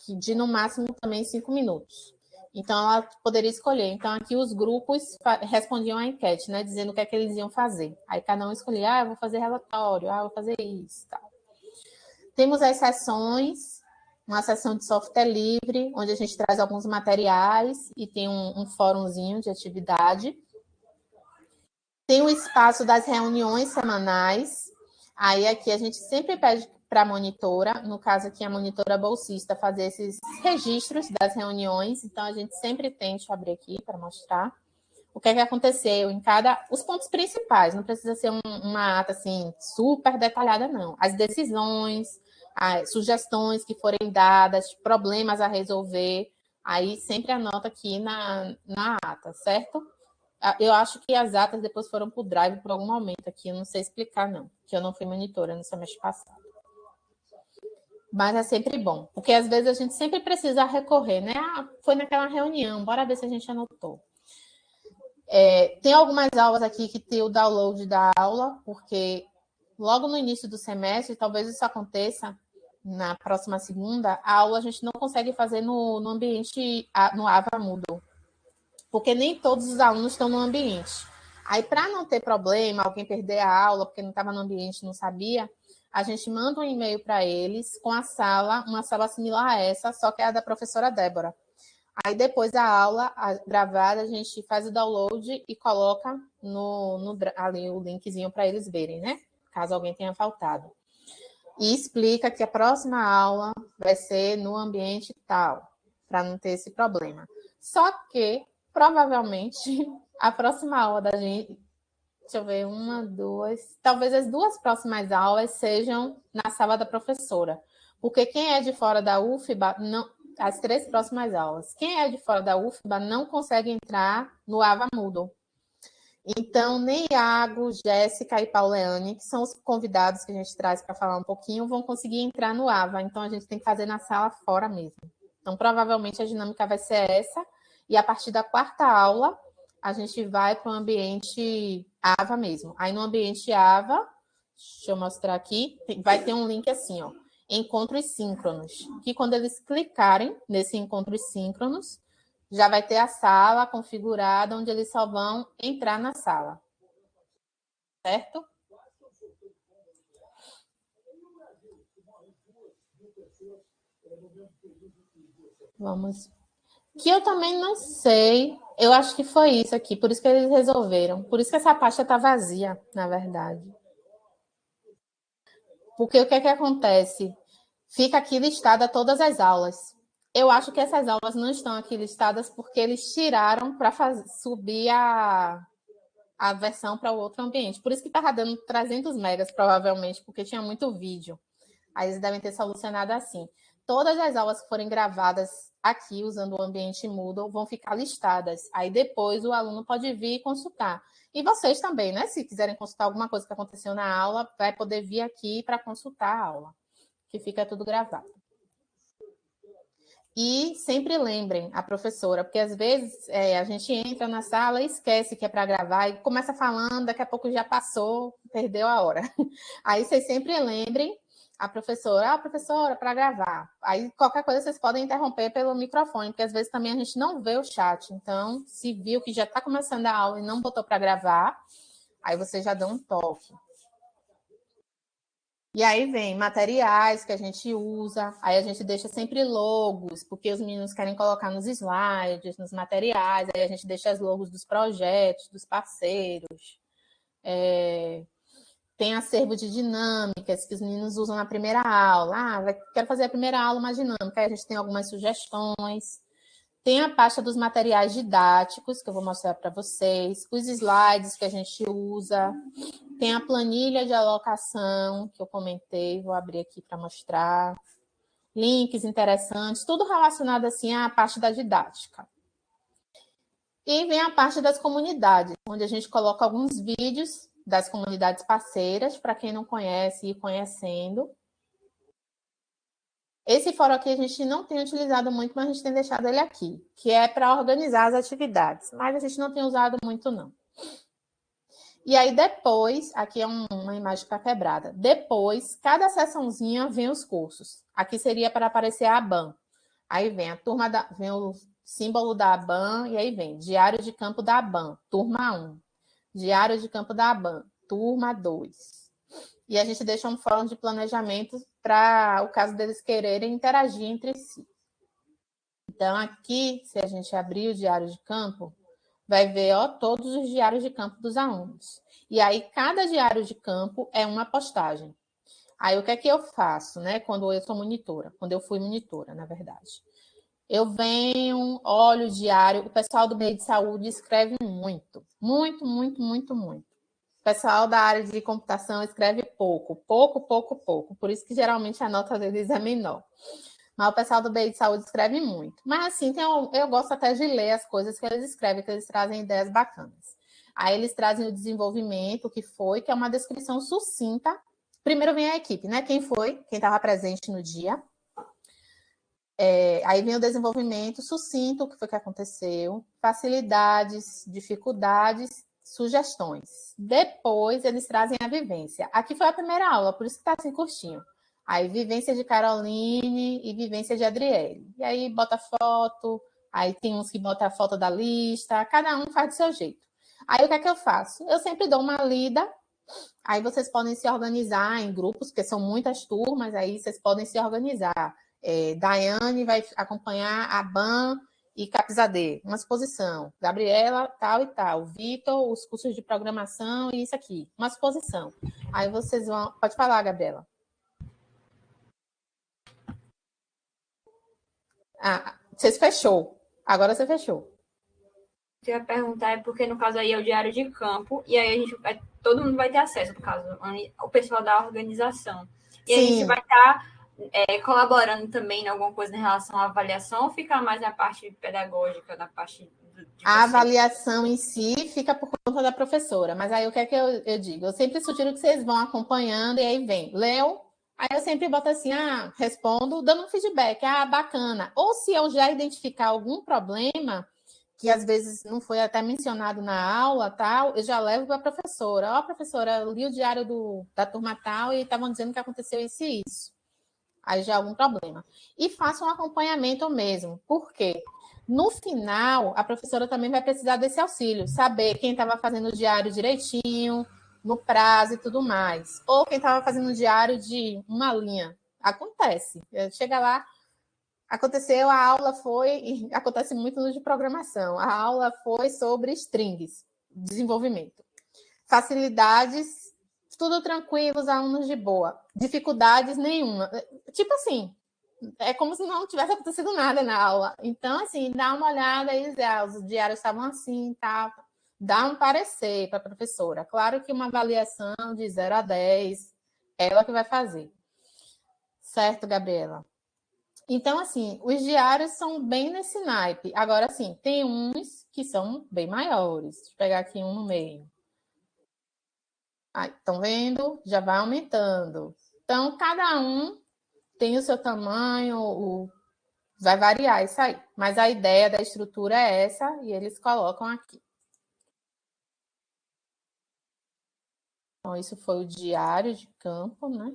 de, no máximo, também 5 minutos. Então, ela poderia escolher. Então, aqui os grupos respondiam à enquete, né? Dizendo o que é que eles iam fazer. Aí, cada um escolhia, eu vou fazer relatório, eu vou fazer isso, tal. Temos as sessões, uma sessão de software livre, onde a gente traz alguns materiais e tem um fórumzinho de atividade. Tem o espaço das reuniões semanais. Aí aqui a gente sempre pede para a monitora, no caso aqui a monitora bolsista, fazer esses registros das reuniões. Então, a gente sempre tem, deixa eu abrir aqui para mostrar, o que é que aconteceu em os pontos principais. Não precisa ser uma ata assim, super detalhada, não. As decisões, as sugestões que forem dadas, problemas a resolver. Aí sempre anota aqui na ata, certo? Eu acho que as atas depois foram para o Drive por algum momento aqui, eu não sei explicar, não, que eu não fui monitora no semestre passado. Mas é sempre bom, porque às vezes a gente sempre precisa recorrer, né? Ah, foi naquela reunião, bora ver se a gente anotou. Tem algumas aulas aqui que tem o download da aula, porque logo no início do semestre, talvez isso aconteça na próxima segunda, a aula a gente não consegue fazer no ambiente, no Ava Moodle, porque nem todos os alunos estão no ambiente. Aí, para não ter problema, alguém perder a aula porque não estava no ambiente, não sabia, a gente manda um e-mail para eles com a sala, uma sala similar a essa, só que é a da professora Débora. Aí, depois da aula gravada, a gente faz o download e coloca ali o linkzinho para eles verem, né? Caso alguém tenha faltado. E explica que a próxima aula vai ser no ambiente tal, para não ter esse problema. Só que, provavelmente, a próxima aula da gente... Deixa eu ver, uma, duas... Talvez as duas próximas aulas sejam na sala da professora. Porque quem é de fora da UFBA, não, as 3 próximas aulas, quem é de fora da UFBA não consegue entrar no Ava Moodle. Então, nem Iago, Jéssica e Pauleane, que são os convidados que a gente traz para falar um pouquinho, vão conseguir entrar no AVA. Então, a gente tem que fazer na sala fora mesmo. Então, provavelmente, a dinâmica vai ser essa. E a partir da 4ª aula, a gente vai para o ambiente AVA mesmo. Aí, no ambiente AVA, deixa eu mostrar aqui, vai ter um link assim, ó, encontros síncronos. Que quando eles clicarem nesse encontros síncronos, já vai ter a sala configurada onde eles só vão entrar na sala. Certo? Vamos. Que eu também não sei. Eu acho que foi isso aqui. Por isso que eles resolveram. Por isso que essa pasta está vazia, na verdade. Porque o que é que acontece? Fica aqui listada todas as aulas. Eu acho que essas aulas não estão aqui listadas porque eles tiraram para subir a versão para o outro ambiente. Por isso que estava dando 300 megas, provavelmente, porque tinha muito vídeo. Aí eles devem ter solucionado assim. Todas as aulas que forem gravadas aqui, usando o ambiente Moodle, vão ficar listadas. Aí depois o aluno pode vir e consultar. E vocês também, né? Se quiserem consultar alguma coisa que aconteceu na aula, vai poder vir aqui para consultar a aula, que fica tudo gravado. E sempre lembrem a professora, porque às vezes a gente entra na sala e esquece que é para gravar e começa falando, daqui a pouco já passou, perdeu a hora. Aí vocês sempre lembrem a professora, para gravar. Aí qualquer coisa vocês podem interromper pelo microfone, porque às vezes também a gente não vê o chat. Então, se viu que já está começando a aula e não botou para gravar, aí você já dá um toque. E aí vem materiais que a gente usa, aí a gente deixa sempre logos, porque os meninos querem colocar nos slides, nos materiais, aí a gente deixa as logos dos projetos, dos parceiros. Tem acervo de dinâmicas que os meninos usam na primeira aula. Quero fazer a primeira aula uma dinâmica, aí a gente tem algumas sugestões. Tem a pasta dos materiais didáticos, que eu vou mostrar para vocês, os slides que a gente usa, tem a planilha de alocação, que eu comentei, vou abrir aqui para mostrar, links interessantes, tudo relacionado assim à parte da didática. E vem a parte das comunidades, onde a gente coloca alguns vídeos das comunidades parceiras, para quem não conhece, ir conhecendo. Esse fórum aqui a gente não tem utilizado muito, mas a gente tem deixado ele aqui, que é para organizar as atividades, mas a gente não tem usado muito, não. E aí depois, aqui é uma imagem para quebrada, depois, cada sessãozinha vem os cursos. Aqui seria para aparecer a ABAN. Aí vem vem o símbolo da ABAN, e aí vem Diário de Campo da ABAN, turma 1. Diário de Campo da ABAN, turma 2. E a gente deixa um fórum de planejamento para o caso deles quererem interagir entre si. Então, aqui, se a gente abrir o diário de campo, vai ver todos os diários de campo dos alunos. E aí, cada diário de campo é uma postagem. Aí, o que é que eu faço, né? Quando eu sou monitora, quando eu fui monitora, na verdade. Eu venho, olho o diário, o pessoal do meio de saúde escreve muito. Muito, muito, muito, muito. O pessoal da área de computação escreve pouco. Por isso que geralmente a nota deles é menor. Mas o pessoal do BI de saúde escreve muito. Mas, assim, eu gosto até de ler as coisas que eles escrevem, que eles trazem ideias bacanas. Aí eles trazem o desenvolvimento, que é uma descrição sucinta. Primeiro vem a equipe, né? Quem foi, quem estava presente no dia. Aí vem o desenvolvimento sucinto, o que foi que aconteceu, facilidades, dificuldades, sugestões. Depois eles trazem a vivência. Aqui foi a primeira aula, por isso que está assim curtinho. Aí vivência de Caroline e vivência de Adriele. E aí bota foto, aí tem uns que botam a foto da lista, cada um faz do seu jeito. Aí o que é que eu faço? Eu sempre dou uma lida, aí vocês podem se organizar em grupos, porque são muitas turmas, aí vocês podem se organizar. Daiane vai acompanhar a BAN e Capizadê, uma exposição. Gabriela, tal e tal. Vitor, os cursos de programação e isso aqui, uma exposição. Aí vocês vão... Pode falar, Gabriela. Você fechou. Agora você fechou. O que eu ia perguntar é porque, no caso aí, é o diário de campo, e aí todo mundo vai ter acesso, no caso, o pessoal da organização. E a gente vai estar colaborando também em alguma coisa em relação à avaliação, ou ficar mais na parte pedagógica, na parte a avaliação em si fica por conta da professora, mas aí o que é que eu digo? Eu sempre sugiro que vocês vão acompanhando, e aí vem, leu, aí eu sempre boto assim, respondo, dando um feedback, bacana. Ou se eu já identificar algum problema, que às vezes não foi até mencionado na aula, tal, eu já levo para a professora. Professora, eu li o diário da turma tal e estavam dizendo que aconteceu isso e isso. Aí já é algum problema. E faça um acompanhamento mesmo. Por quê? No final, a professora também vai precisar desse auxílio, saber quem estava fazendo o diário direitinho, no prazo e tudo mais. Ou quem estava fazendo o diário de uma linha. Acontece. Chega lá, aconteceu, a aula foi... Acontece muito no de programação. A aula foi sobre strings, desenvolvimento. Facilidades, tudo tranquilo, os alunos de boa. Dificuldades nenhuma. Tipo assim, é como se não tivesse acontecido nada na aula. Então, assim, dá uma olhada aí, os diários estavam assim, tá? Dá um parecer para a professora. Claro que uma avaliação de 0 a 10, ela que vai fazer. Certo, Gabriela? Então, assim, os diários são bem nesse naipe. Agora, assim, tem uns que são bem maiores. Deixa eu pegar aqui um no meio. Estão vendo? Já vai aumentando. Então, cada um tem o seu tamanho, vai variar isso aí. Mas a ideia da estrutura é essa e eles colocam aqui. Então, isso foi o diário de campo, né?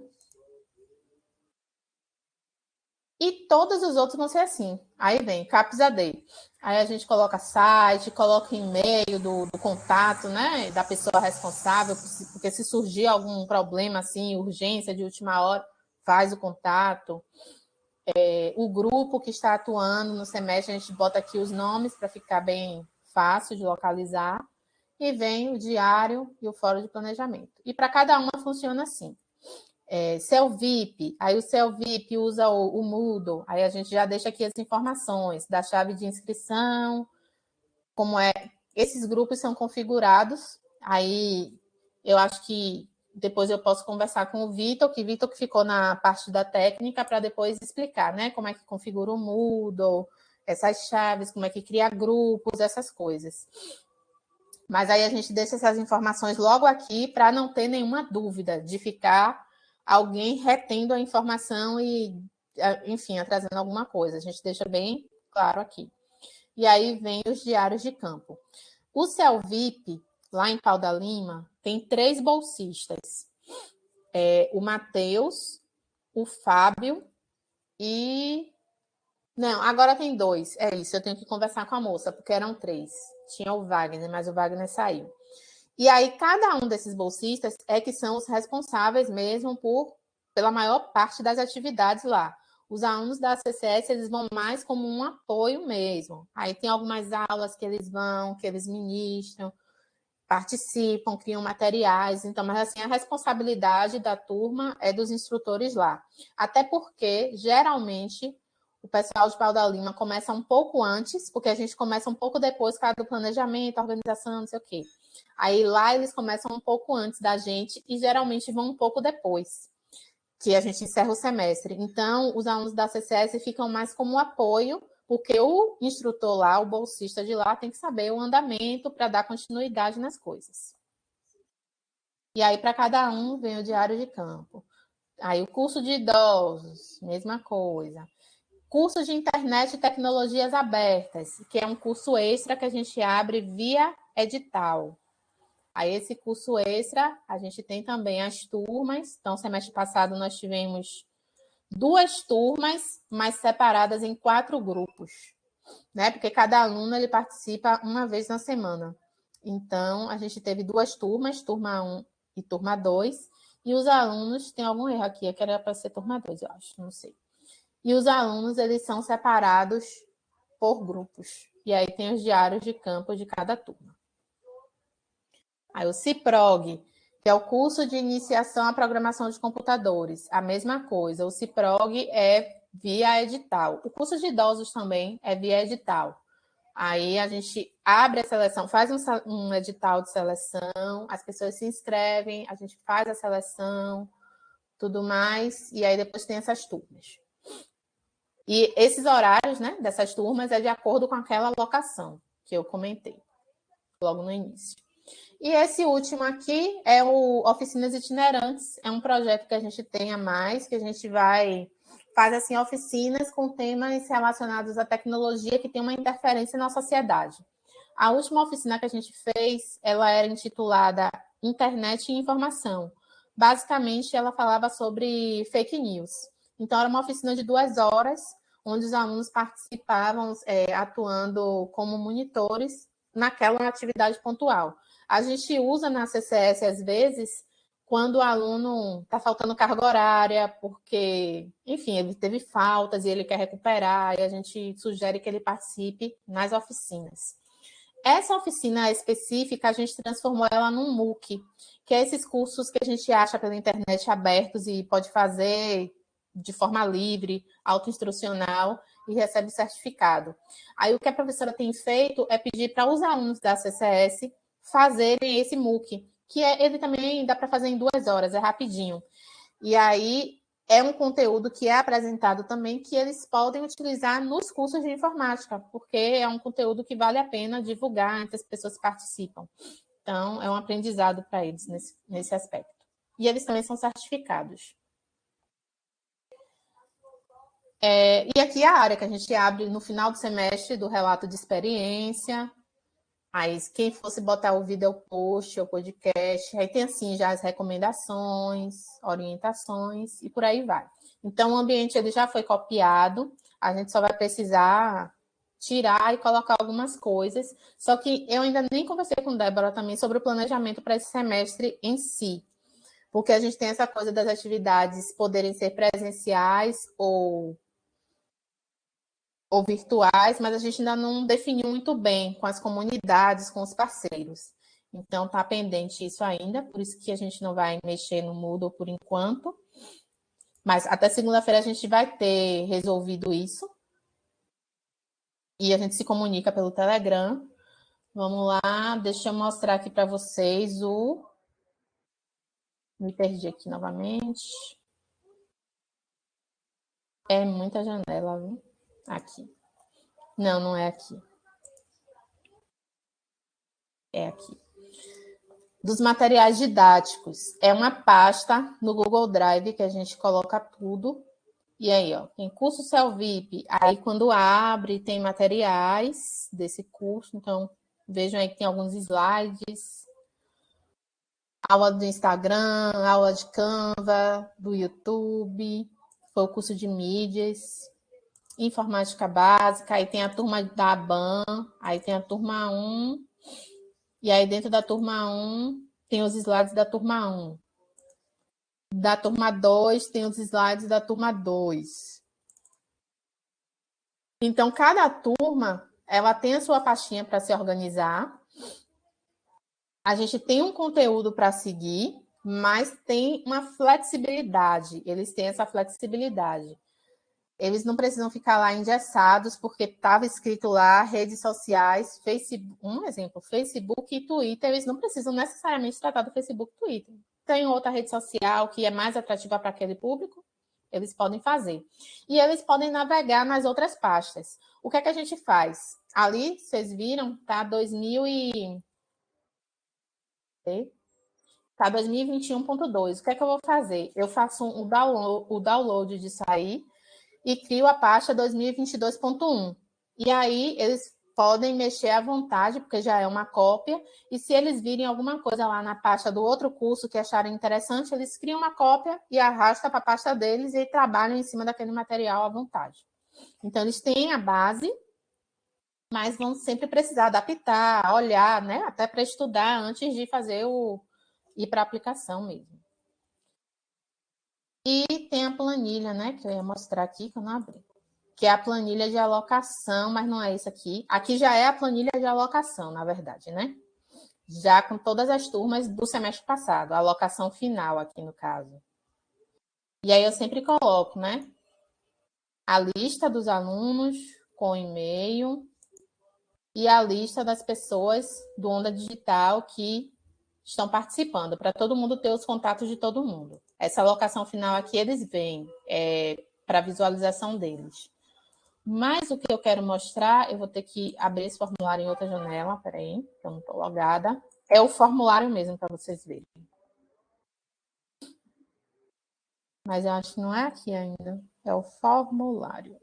E todos os outros vão ser assim. Aí vem Capizadê. Aí a gente coloca site, coloca e-mail do contato, né? Da pessoa responsável, porque se surgir algum problema, assim, urgência de última hora, faz o contato. O grupo que está atuando no semestre, a gente bota aqui os nomes para ficar bem fácil de localizar. E vem o diário e o fórum de planejamento. E para cada uma funciona assim. CELVIP, aí o CELVIP usa o Moodle, aí a gente já deixa aqui as informações da chave de inscrição, como esses grupos são configurados, aí eu acho que depois eu posso conversar com o Vitor que ficou na parte da técnica, para depois explicar, né, como é que configura o Moodle, essas chaves, como é que cria grupos, essas coisas. Mas aí a gente deixa essas informações logo aqui para não ter nenhuma dúvida de ficar alguém retendo a informação e, enfim, atrasando alguma coisa. A gente deixa bem claro aqui. E aí vem os diários de campo. O CELVIP, lá em Pau da Lima, tem 3 bolsistas. O Matheus, o Fábio e... Não, agora tem 2. É isso, eu tenho que conversar com a moça, porque eram 3. Tinha o Wagner, mas o Wagner saiu. E aí, cada um desses bolsistas que são os responsáveis mesmo pela maior parte das atividades lá. Os alunos da CCS, eles vão mais como um apoio mesmo. Aí tem algumas aulas que eles vão, que eles ministram, participam, criam materiais. Então, mas assim, a responsabilidade da turma é dos instrutores lá. Até porque, geralmente, o pessoal de Pau da Lima começa um pouco antes, porque a gente começa um pouco depois, cara, do planejamento, organização, não sei o quê. Aí lá eles começam um pouco antes da gente e geralmente vão um pouco depois. que a gente encerra o semestre. Então, os alunos da CCS ficam mais como apoio, porque o instrutor lá, o bolsista de lá, tem que saber o andamento para dar continuidade nas coisas. E aí, para cada um, vem o diário de campo. Aí, o curso de idosos, mesma coisa. Curso de internet e tecnologias abertas, que é um curso extra que a gente abre via edital. Aí, esse curso extra, a gente tem também as turmas. Então, semestre passado, nós tivemos 2 turmas, mas separadas em 4 grupos, né? Porque cada aluno ele participa uma vez na semana. Então, a gente teve 2 turmas, turma 1 e turma 2, e os alunos, tem algum erro aqui, que era para ser turma 2, eu acho, não sei. E os alunos, eles são separados por grupos. E aí tem os diários de campo de cada turma. Aí o CIPROG, que é o curso de iniciação à programação de computadores. A mesma coisa, o CIPROG é via edital. O curso de idosos também é via edital. Aí a gente abre a seleção, faz um edital de seleção, as pessoas se inscrevem, a gente faz a seleção, tudo mais, e aí depois tem essas turmas. E esses horários, né, dessas turmas é de acordo com aquela alocação que eu comentei logo no início. E esse último aqui é o Oficinas Itinerantes, é um projeto que a gente tem a mais, que a gente faz assim, oficinas com temas relacionados à tecnologia que tem uma interferência na sociedade. A última oficina que a gente fez, ela era intitulada Internet e Informação. Basicamente, ela falava sobre fake news. Então, era uma oficina de 2 horas, onde os alunos participavam atuando como monitores naquela atividade pontual. A gente usa na CCS, às vezes, quando o aluno está faltando carga horária, porque, enfim, ele teve faltas e ele quer recuperar, e a gente sugere que ele participe nas oficinas. Essa oficina específica, a gente transformou ela num MOOC, que é esses cursos que a gente acha pela internet abertos e pode fazer de forma livre, autoinstrucional, e recebe certificado. Aí o que a professora tem feito é pedir para os alunos da CCS fazerem esse MOOC, que ele também dá para fazer em 2 horas, é rapidinho. E aí é um conteúdo que é apresentado também que eles podem utilizar nos cursos de informática, porque é um conteúdo que vale a pena divulgar entre as pessoas que participam. Então, é um aprendizado para eles nesse aspecto. E eles também são certificados. E aqui é a área que a gente abre no final do semestre do relato de experiência. Aí, quem fosse botar o vídeo post ou podcast, aí tem assim já as recomendações, orientações e por aí vai. Então, o ambiente ele já foi copiado, a gente só vai precisar tirar e colocar algumas coisas. Só que eu ainda nem conversei com Débora também sobre o planejamento para esse semestre em si, porque a gente tem essa coisa das atividades poderem ser presenciais ou virtuais, mas a gente ainda não definiu muito bem com as comunidades, com os parceiros. Então, está pendente isso ainda, por isso que a gente não vai mexer no Moodle por enquanto. Mas até segunda-feira a gente vai ter resolvido isso. E a gente se comunica pelo Telegram. Vamos lá, deixa eu mostrar aqui para vocês o... Me perdi aqui novamente. É muita janela, viu? Aqui. Não, não é aqui. É aqui. Dos materiais didáticos. É uma pasta no Google Drive que a gente coloca tudo. E aí, ó, tem curso CELVIP. Aí, quando abre, tem materiais desse curso. Então, vejam aí que tem alguns slides. Aula do Instagram, aula de Canva, do YouTube. Foi o curso de mídias. Informática básica. Aí tem a turma da ABAN. Aí tem a turma 1. E aí, dentro da turma 1, tem os slides da turma 1. Da turma 2, tem os slides da turma 2. Então, cada turma, ela tem a sua pastinha para se organizar. A gente tem um conteúdo para seguir, mas tem uma flexibilidade. Eles têm essa flexibilidade. Eles não precisam ficar lá engessados, porque estava escrito lá redes sociais, Facebook, um exemplo, Facebook e Twitter, eles não precisam necessariamente tratar do Facebook e Twitter. Tem outra rede social que é mais atrativa para aquele público, eles podem fazer. E eles podem navegar nas outras pastas. O que é que a gente faz? Ali, vocês viram, tá 2021.2. O que é que eu vou fazer? Eu faço o download disso aí e crio a pasta 2022.1. E aí, eles podem mexer à vontade, porque já é uma cópia, e se eles virem alguma coisa lá na pasta do outro curso que acharem interessante, eles criam uma cópia e arrastam para a pasta deles e trabalham em cima daquele material à vontade. Então, eles têm a base, mas vão sempre precisar adaptar, olhar, né? Até para estudar antes de fazer ir para a aplicação mesmo. E tem a planilha, né? Que eu ia mostrar aqui, que eu não abri. Que é a planilha de alocação, mas não é isso aqui. Aqui já é a planilha de alocação, na verdade, né? Já com todas as turmas do semestre passado, a alocação final aqui no caso. E aí eu sempre coloco, né? A lista dos alunos com e-mail e a lista das pessoas do Onda Digital que estão participando, para todo mundo ter os contatos de todo mundo. Essa alocação final aqui, eles veem para a visualização deles. Mas o que eu quero mostrar, eu vou ter que abrir esse formulário em outra janela, peraí, que eu não estou logada. É o formulário mesmo, para vocês verem. Mas eu acho que não é aqui ainda. É o formulário.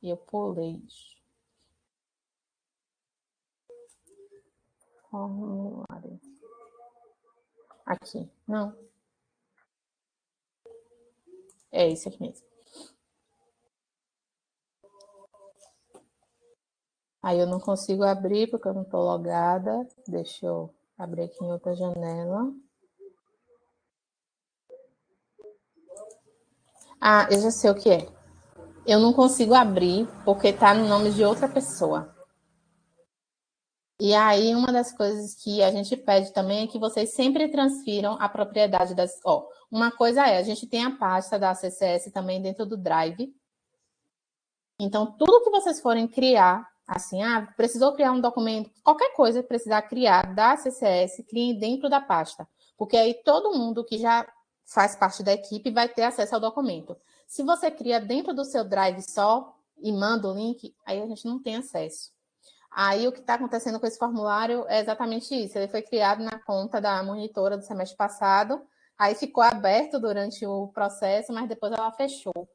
E eu pulei isso. Formulário. Aqui, não. É esse aqui mesmo. Aí eu não consigo abrir porque eu não estou logada. Deixa eu abrir aqui em outra janela. Ah, eu já sei o que é. Eu não consigo abrir porque está no nome de outra pessoa. E aí, uma das coisas que a gente pede também é que vocês sempre transfiram a propriedade das... uma coisa é, a gente tem a pasta da CCS também dentro do Drive. Então, tudo que vocês forem criar, assim, precisou criar um documento, qualquer coisa que precisar criar da CCS, criem dentro da pasta. Porque aí todo mundo que já faz parte da equipe vai ter acesso ao documento. Se você cria dentro do seu Drive só e manda o link, aí a gente não tem acesso. Aí o que está acontecendo com esse formulário é exatamente isso. Ele foi criado na conta da monitora do semestre passado, aí ficou aberto durante o processo, mas depois ela fechou.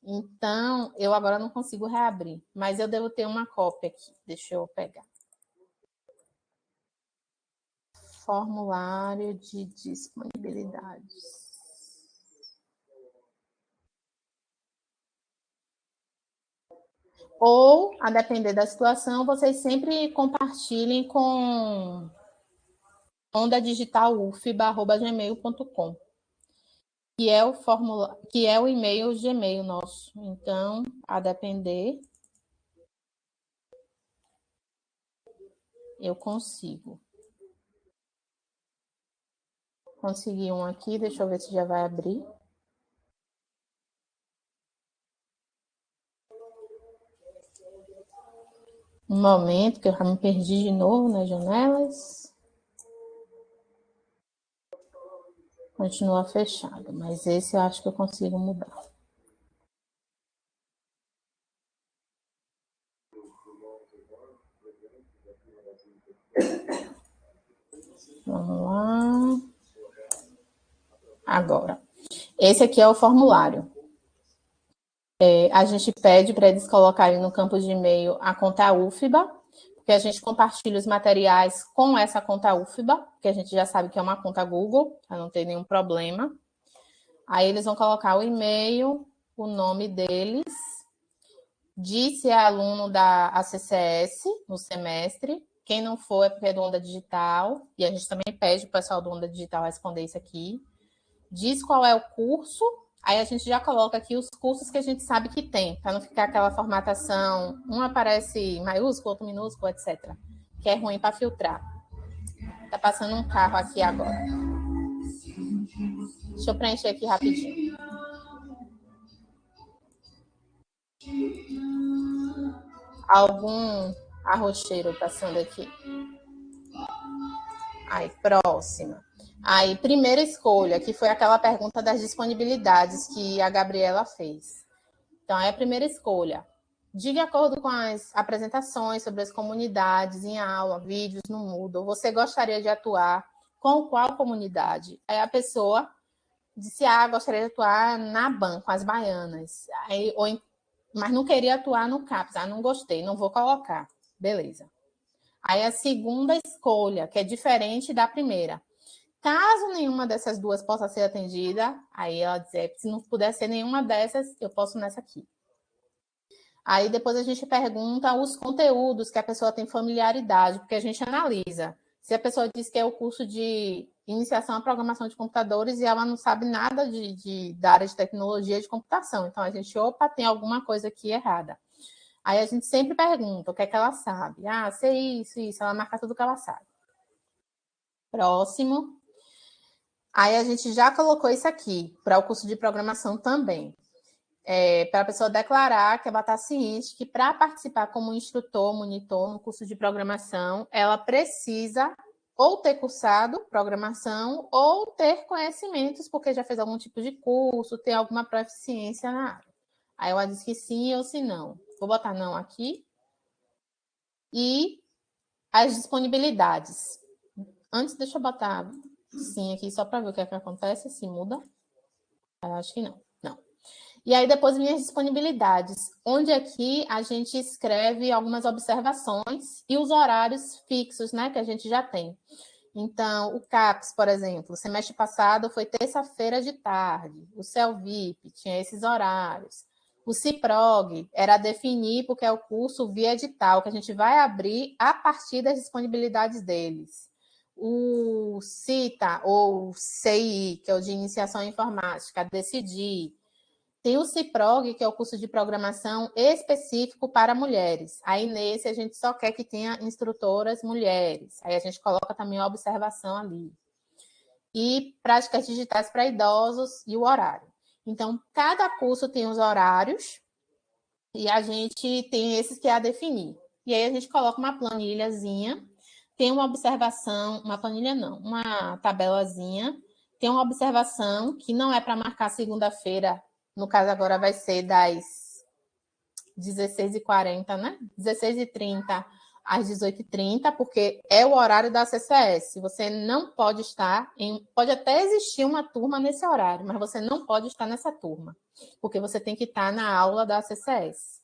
Então, eu agora não consigo reabrir, mas eu devo ter uma cópia aqui. Deixa eu pegar. Formulário de disponibilidades. Ou, a depender da situação, vocês sempre compartilhem com ondadigitalufba@gmail.com, que é o e-mail Gmail nosso. Então, a depender, eu consigo. Consegui um aqui, deixa eu ver se já vai abrir. Um momento, que eu já me perdi de novo nas janelas. Continua fechado, mas esse eu acho que eu consigo mudar. Vamos lá. Agora, esse aqui é o formulário. A gente pede para eles colocarem no campo de e-mail a conta UFBA, porque a gente compartilha os materiais com essa conta UFBA, que a gente já sabe que é uma conta Google, para não ter nenhum problema. Aí eles vão colocar o e-mail, o nome deles, diz se é aluno da ACCS no semestre. Quem não for é porque é do Onda Digital, e a gente também pede o pessoal do Onda Digital responder isso aqui. Diz qual é o curso, aí a gente já coloca aqui os cursos que a gente sabe que tem, para não ficar aquela formatação, um aparece maiúsculo, outro minúsculo, etc. Que é ruim para filtrar. Tá passando um carro aqui agora. Deixa eu preencher aqui rapidinho. Algum arrocheiro passando aqui? Aí, próxima. Aí, primeira escolha, que foi aquela pergunta das disponibilidades que a Gabriela fez. Então, é a primeira escolha. De acordo com as apresentações sobre as comunidades em aula, vídeos no Moodle, você gostaria de atuar com qual comunidade? Aí a pessoa disse, gostaria de atuar na BAN, com as baianas. Aí, mas não queria atuar no CAPS. Não gostei, não vou colocar. Beleza. Aí a segunda escolha, que é diferente da primeira. Caso nenhuma dessas duas possa ser atendida, aí ela diz, se não puder ser nenhuma dessas, eu posso nessa aqui. Aí depois a gente pergunta os conteúdos que a pessoa tem familiaridade, porque a gente analisa. Se a pessoa diz que é o curso de iniciação à programação de computadores e ela não sabe nada da área de tecnologia de computação, então a gente, tem alguma coisa aqui errada. Aí a gente sempre pergunta o que é que ela sabe. Sei isso. Ela marca tudo que ela sabe. Próximo. Aí a gente já colocou isso aqui para o curso de programação também. Para a pessoa declarar que ela está ciente que para participar como instrutor, monitor no curso de programação, ela precisa ou ter cursado programação ou ter conhecimentos, porque já fez algum tipo de curso, tem alguma proficiência na área. Aí ela diz que sim ou se não. Vou botar não aqui. E as disponibilidades. Antes, deixa eu botar sim aqui, só para ver o que é que acontece, se muda. Acho que não. E aí, depois, minhas disponibilidades, onde aqui a gente escreve algumas observações e os horários fixos, né, que a gente já tem. Então, o CAPS, por exemplo, o semestre passado foi terça-feira de tarde. O CELVIP tinha esses horários. O CIPROG era definir, porque é o curso via edital, que a gente vai abrir a partir das disponibilidades deles. O CITA, ou CI, que é o de Iniciação em Informática, decidir. Tem o CIPROG, que é o curso de programação específico para mulheres. Aí, nesse, a gente só quer que tenha instrutoras mulheres. Aí, a gente coloca também a observação ali. E práticas digitais para idosos e o horário. Então, cada curso tem os horários e a gente tem esses que é a definir. E aí, a gente coloca uma planilhazinha, tem uma observação, uma planilha não, uma tabelazinha, tem uma observação que não é para marcar segunda-feira. No caso, agora vai ser das 16h40, né? 16h30 às 18h30, porque é o horário da CCS. Você não pode estar pode até existir uma turma nesse horário, mas você não pode estar nessa turma, porque você tem que estar na aula da CCS.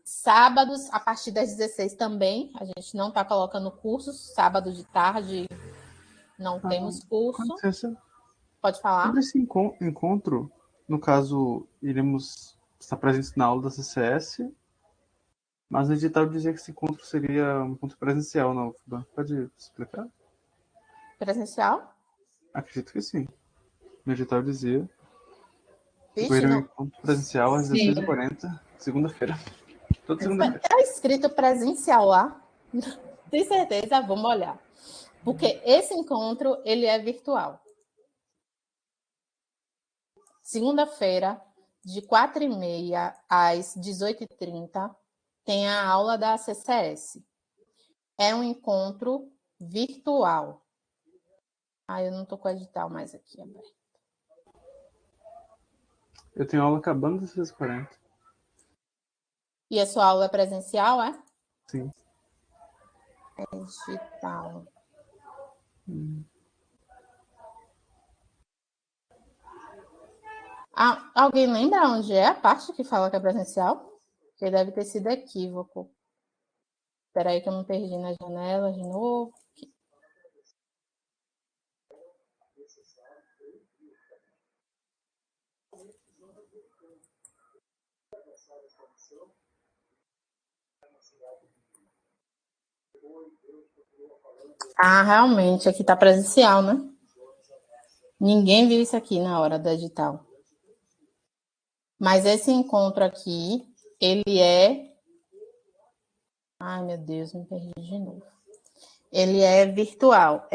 Sábados, a partir das 16 também, a gente não está colocando cursos. Sábado de tarde não temos curso. Com licença. Pode falar? Sobre esse encontro, no caso, iremos estar presentes na aula da CCS, mas no edital dizia que esse encontro seria um encontro presencial na UFBA. Pode explicar? Presencial? Acredito que sim. No edital dizia que Vixe, um não. encontro presencial às 16h40, segunda-feira. Toda segunda-feira. Está escrito presencial lá? Tem certeza? Vamos olhar. Porque esse encontro, ele é virtual. Segunda-feira, de 4h30 às 18h30, tem a aula da CCS. É um encontro virtual. Eu não estou com o edital mais aqui aberto. Eu tenho aula acabando às 16h40. E a sua aula é presencial, é? Sim. É digital. Alguém lembra onde é a parte que fala que é presencial? Que deve ter sido equívoco. Espera aí que eu me perdi na janela de novo. Realmente, aqui está presencial, né? Ninguém viu isso aqui na hora do edital. Mas esse encontro aqui, ele é... Ai, meu Deus, me perdi de novo. Ele é virtual.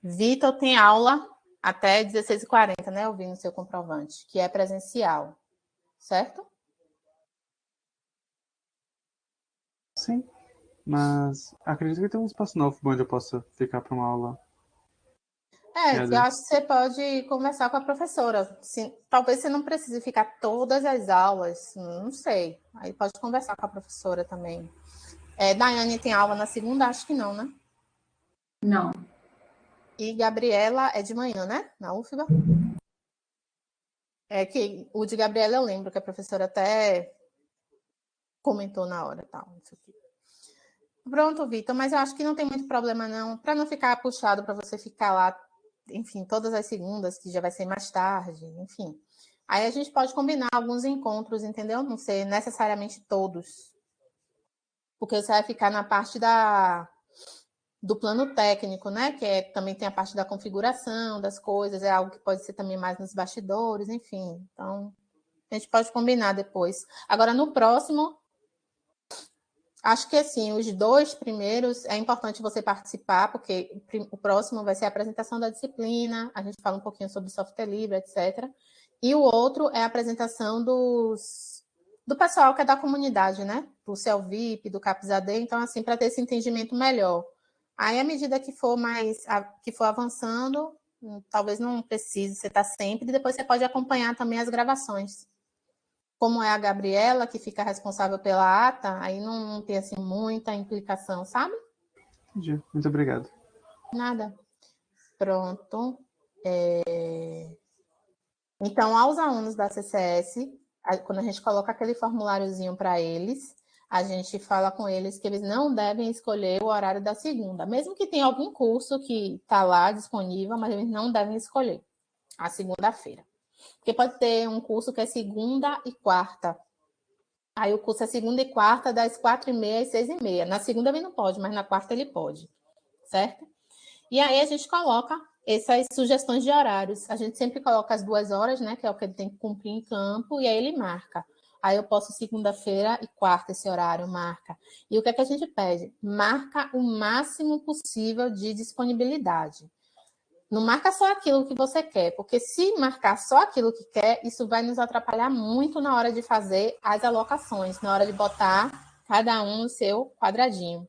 Vitor tem aula até 16h40, né? Eu vi no seu comprovante, que é presencial. certo? Sim, mas acredito que tem um espaço novo onde eu possa ficar para uma aula. Eu acho que você pode conversar com a professora. Talvez você não precise ficar todas as aulas, não sei. Aí pode conversar com a professora também. Daiane tem aula na segunda? Acho que não, né? Não. E Gabriela é de manhã, né? Na UFBA? Que o de Gabriela eu lembro que a professora até comentou na hora, tal. Pronto, Vitor, mas eu acho que não tem muito problema não, para não ficar puxado para você ficar lá, enfim, todas as segundas, que já vai ser mais tarde, enfim. Aí a gente pode combinar alguns encontros, entendeu? Não ser necessariamente todos. Porque você vai ficar na parte do plano técnico, né? Que também tem a parte da configuração das coisas, é algo que pode ser também mais nos bastidores, enfim. Então, a gente pode combinar depois. Agora, no próximo, acho que assim, os 2 primeiros é importante você participar, porque o próximo vai ser a apresentação da disciplina, a gente fala um pouquinho sobre software livre, etc. E o outro é a apresentação do pessoal que é da comunidade, né? Do CELVIP, do CAPS-AD, então, assim, para ter esse entendimento melhor. Aí, à medida que for avançando, talvez não precise você estar sempre, e depois você pode acompanhar também as gravações. Como é a Gabriela, que fica responsável pela ata, aí não tem assim, muita implicação, sabe? Entendi. Muito obrigado. Nada. Pronto. Então, aos alunos da CCS, quando a gente coloca aquele formuláriozinho para eles, a gente fala com eles que eles não devem escolher o horário da segunda. Mesmo que tenha algum curso que está lá disponível, mas eles não devem escolher a segunda-feira. Porque pode ter um curso que é segunda e quarta. Aí o curso é segunda e quarta, das 4h30 às 6h30. Na segunda ele não pode, mas na quarta ele pode, certo? E aí a gente coloca essas sugestões de horários. A gente sempre coloca as 2 horas, né? Que é o que ele tem que cumprir em campo, e aí ele marca. Aí eu posso segunda-feira e quarta esse horário, marca. E o que é que a gente pede? Marca o máximo possível de disponibilidade. Não marca só aquilo que você quer, porque se marcar só aquilo que quer, isso vai nos atrapalhar muito na hora de fazer as alocações, na hora de botar cada um no seu quadradinho.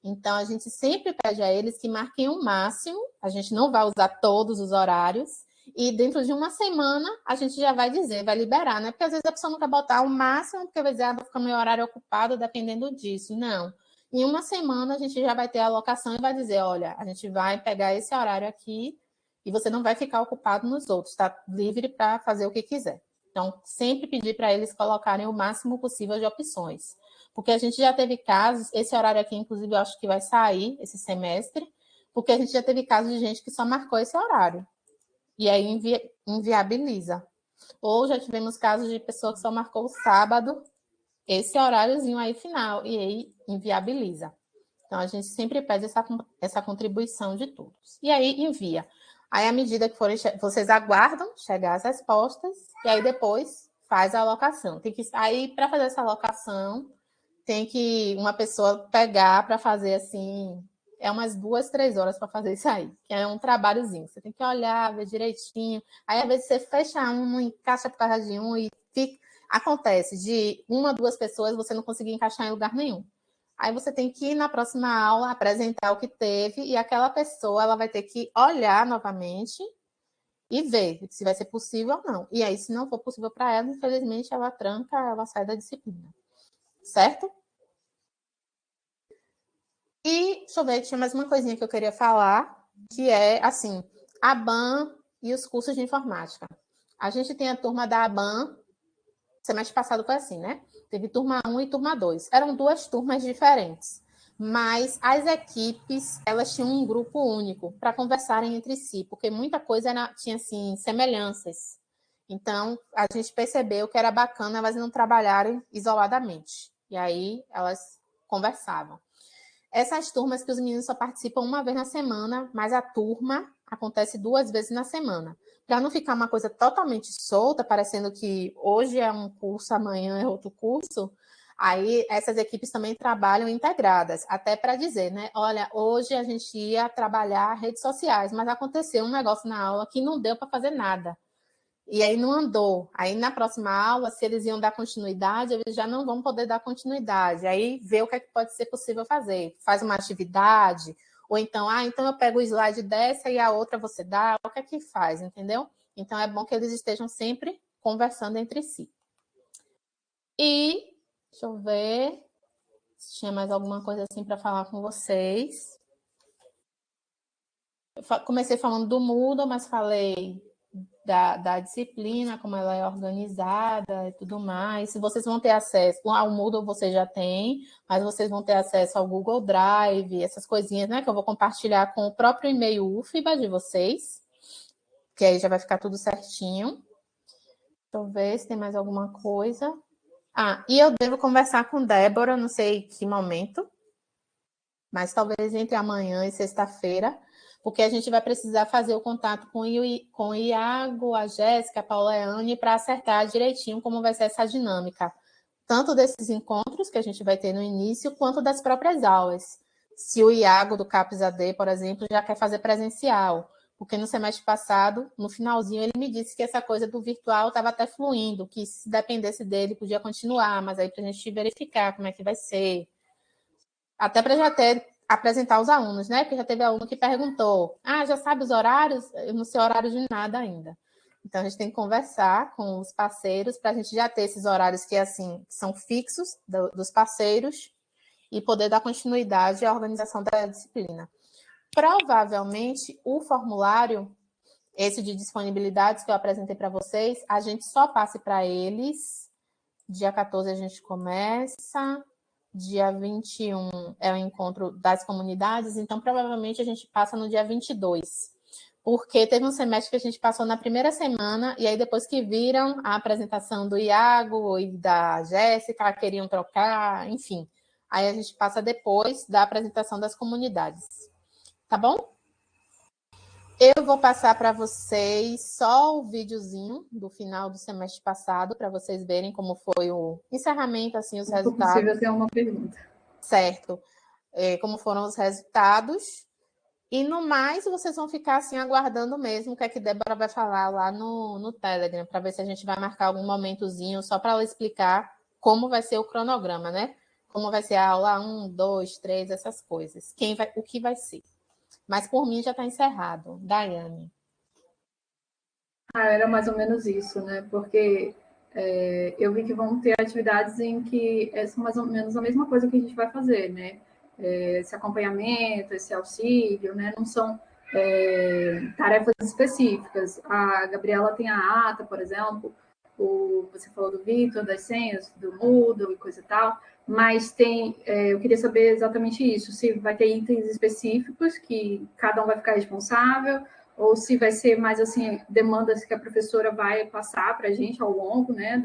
Então, a gente sempre pede a eles que marquem o máximo, a gente não vai usar todos os horários, e dentro de uma semana a gente já vai dizer, vai liberar, né? Porque às vezes a pessoa não quer botar o máximo, porque vai dizer, vai ficar meu horário ocupado dependendo disso. Não. Em uma semana a gente já vai ter a alocação e vai dizer, olha, a gente vai pegar esse horário aqui e você não vai ficar ocupado nos outros, está livre para fazer o que quiser. Então, sempre pedir para eles colocarem o máximo possível de opções. Porque a gente já teve casos, esse horário aqui, inclusive, eu acho que vai sair esse semestre, porque a gente já teve casos de gente que só marcou esse horário. E aí inviabiliza. Ou já tivemos casos de pessoa que só marcou o sábado, esse horáriozinho aí final, e aí inviabiliza. Então, a gente sempre pede essa contribuição de todos. E aí envia. Aí, à medida que forem, vocês aguardam chegar as respostas, e aí depois faz a alocação. Aí, para fazer essa alocação, tem que uma pessoa pegar para fazer assim, umas 2, 3 horas para fazer isso aí, que é um trabalhozinho. Você tem que olhar, ver direitinho. Aí, às vezes, você fecha um, não encaixa por causa de um, e acontece de 1, 2 pessoas você não conseguir encaixar em lugar nenhum. Aí você tem que ir na próxima aula apresentar o que teve, e aquela pessoa ela vai ter que olhar novamente e ver se vai ser possível ou não. E aí, se não for possível para ela, infelizmente, ela tranca, ela sai da disciplina. Certo? E, deixa eu ver, tinha mais uma coisinha que eu queria falar, que é, assim, a ABAN e os cursos de informática. A gente tem a turma da ABAN, semestre passado foi assim, né? Teve turma 1 e turma 2. Eram 2 turmas diferentes, mas as equipes, elas tinham um grupo único para conversarem entre si, porque muita coisa tinha, assim, semelhanças. Então, a gente percebeu que era bacana elas não trabalharem isoladamente. E aí, elas conversavam. Essas turmas que os meninos só participam uma vez na semana, mas a turma acontece 2 vezes na semana. Para não ficar uma coisa totalmente solta, parecendo que hoje é um curso, amanhã é outro curso, aí essas equipes também trabalham integradas, até para dizer, né? Olha, hoje a gente ia trabalhar redes sociais, mas aconteceu um negócio na aula que não deu para fazer nada. e aí não andou. Aí na próxima aula, se eles iam dar continuidade, eles já não vão poder dar continuidade. Aí vê o que é que pode ser possível fazer. Faz uma atividade, ou então, então eu pego o slide dessa e a outra você dá, o que é que faz, entendeu? Então é bom que eles estejam sempre conversando entre si. E, deixa eu ver se tinha mais alguma coisa assim para falar com vocês. Comecei falando do Moodle, mas falei da disciplina, como ela é organizada e tudo mais. Se vocês vão ter acesso ao Moodle, você já tem, mas vocês vão ter acesso ao Google Drive, essas coisinhas, né, que eu vou compartilhar com o próprio e-mail UFBA de vocês, que aí já vai ficar tudo certinho. Deixa eu ver se tem mais alguma coisa. E eu devo conversar com Débora, não sei que momento, mas talvez entre amanhã e sexta-feira, porque a gente vai precisar fazer o contato com o Iago, a Jéssica, a Paula e a Anne, para acertar direitinho como vai ser essa dinâmica, tanto desses encontros que a gente vai ter no início, quanto das próprias aulas. Se o Iago, do CAPES AD, por exemplo, já quer fazer presencial, porque no semestre passado, no finalzinho, ele me disse que essa coisa do virtual estava até fluindo, que se dependesse dele podia continuar, mas aí para a gente verificar como é que vai ser. Até para já apresentar os alunos, né? Porque já teve aluno que perguntou, já sabe os horários? Eu não sei horário de nada ainda. Então, a gente tem que conversar com os parceiros para a gente já ter esses horários que, assim, são fixos dos parceiros e poder dar continuidade à organização da disciplina. Provavelmente, o formulário, esse de disponibilidades que eu apresentei para vocês, a gente só passe para eles. Dia 14 a gente começa, dia 21 é o encontro das comunidades, então provavelmente a gente passa no dia 22. Porque teve um semestre que a gente passou na primeira semana, e aí depois que viram a apresentação do Iago e da Jéssica, queriam trocar, enfim. Aí a gente passa depois da apresentação das comunidades. Tá bom? Eu vou passar para vocês só o videozinho do final do semestre passado, para vocês verem como foi o encerramento, assim, os resultados. Se possível, ter uma pergunta. Certo. Como foram os resultados. E no mais, vocês vão ficar assim aguardando mesmo o que é que Débora vai falar lá no Telegram, para ver se a gente vai marcar algum momentozinho só para ela explicar como vai ser o cronograma, né? Como vai ser a aula 1, 2, 3, essas coisas. O que vai ser. Mas por mim já está encerrado. Daiane. Era mais ou menos isso, né? Porque eu vi que vão ter atividades em que são mais ou menos a mesma coisa que a gente vai fazer, né? Esse acompanhamento, esse auxílio, né? Não são tarefas específicas. A Gabriela tem a ata, por exemplo, você falou do Vitor, das senhas, do Moodle e coisa e tal, mas eu queria saber exatamente isso, se vai ter itens específicos que cada um vai ficar responsável, ou se vai ser mais assim, demandas que a professora vai passar para a gente ao longo, né,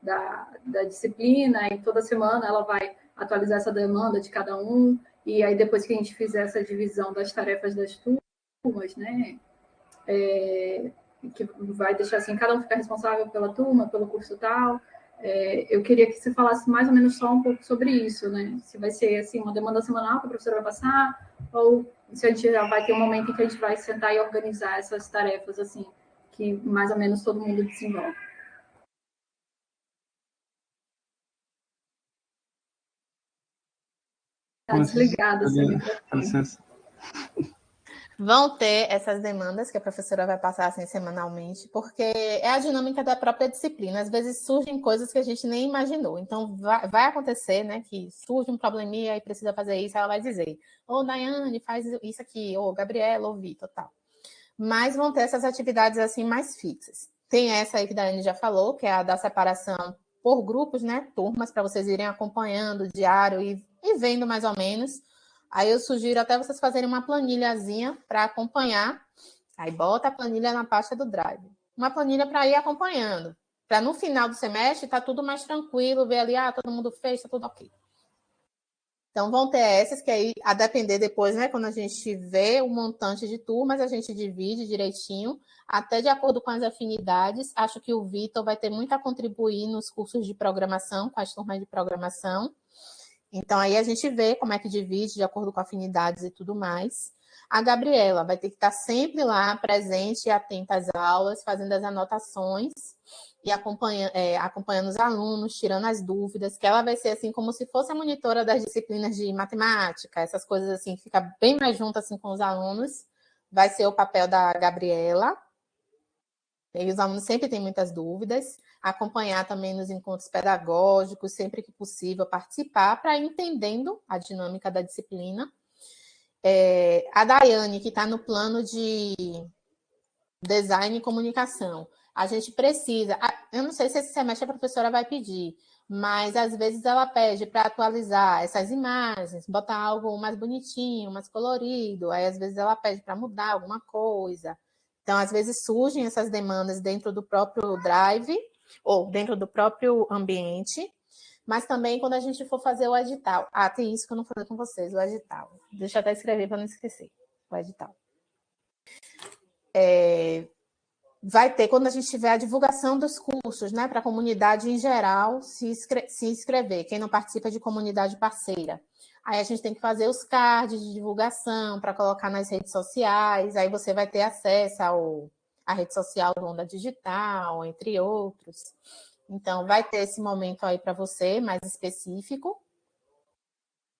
da disciplina, e toda semana ela vai atualizar essa demanda de cada um, e aí depois que a gente fizer essa divisão das tarefas das turmas, né, que vai deixar assim, cada um ficar responsável pela turma, pelo curso tal. Eu queria que você falasse mais ou menos só um pouco sobre isso, né? Se vai ser assim uma demanda semanal que a professora vai passar, ou se a gente já vai ter um momento em que a gente vai sentar e organizar essas tarefas assim, que mais ou menos todo mundo desenvolve. Está desligada, assim. Com licença. Vão ter essas demandas que a professora vai passar assim semanalmente, porque é a dinâmica da própria disciplina. Às vezes surgem coisas que a gente nem imaginou. Então, vai acontecer, né, que surge um probleminha e precisa fazer isso, ela vai dizer, Daiane, faz isso aqui, Gabriela, Vitor, tal. Mas vão ter essas atividades assim mais fixas. Tem essa aí que a Daiane já falou, que é a da separação por grupos, né, turmas, para vocês irem acompanhando o diário e vendo mais ou menos. Aí eu sugiro até vocês fazerem uma planilhazinha para acompanhar. Aí bota a planilha na pasta do Drive. Uma planilha para ir acompanhando. Para no final do semestre tá tudo mais tranquilo, ver ali, todo mundo fez, tá tudo ok. Então vão ter essas que aí, a depender depois, né, quando a gente vê o montante de turmas, a gente divide direitinho, até de acordo com as afinidades. Acho que o Vitor vai ter muito a contribuir nos cursos de programação, com as turmas de programação. Então, aí a gente vê como é que divide de acordo com afinidades e tudo mais. A Gabriela vai ter que estar sempre lá, presente e atenta às aulas, fazendo as anotações e acompanhando os alunos, tirando as dúvidas, que ela vai ser assim como se fosse a monitora das disciplinas de matemática, essas coisas assim, fica bem mais junto assim com os alunos. Vai ser o papel da Gabriela. E os alunos sempre têm muitas dúvidas, acompanhar também nos encontros pedagógicos, sempre que possível, participar para ir entendendo a dinâmica da disciplina. A Daiane, que está no plano de design e comunicação, a gente precisa, eu não sei se esse semestre a professora vai pedir, mas às vezes ela pede para atualizar essas imagens, botar algo mais bonitinho, mais colorido, aí às vezes ela pede para mudar alguma coisa. Então, às vezes surgem essas demandas dentro do próprio Drive ou dentro do próprio ambiente, mas também quando a gente for fazer o edital. Tem isso que eu não falei com vocês, o edital. Deixa eu até escrever para não esquecer, o edital. Vai ter, quando a gente tiver a divulgação dos cursos, né, para a comunidade em geral se inscrever, quem não participa de comunidade parceira. Aí a gente tem que fazer os cards de divulgação para colocar nas redes sociais, aí você vai ter acesso à rede social do Onda Digital, entre outros. Então, vai ter esse momento aí para você, mais específico.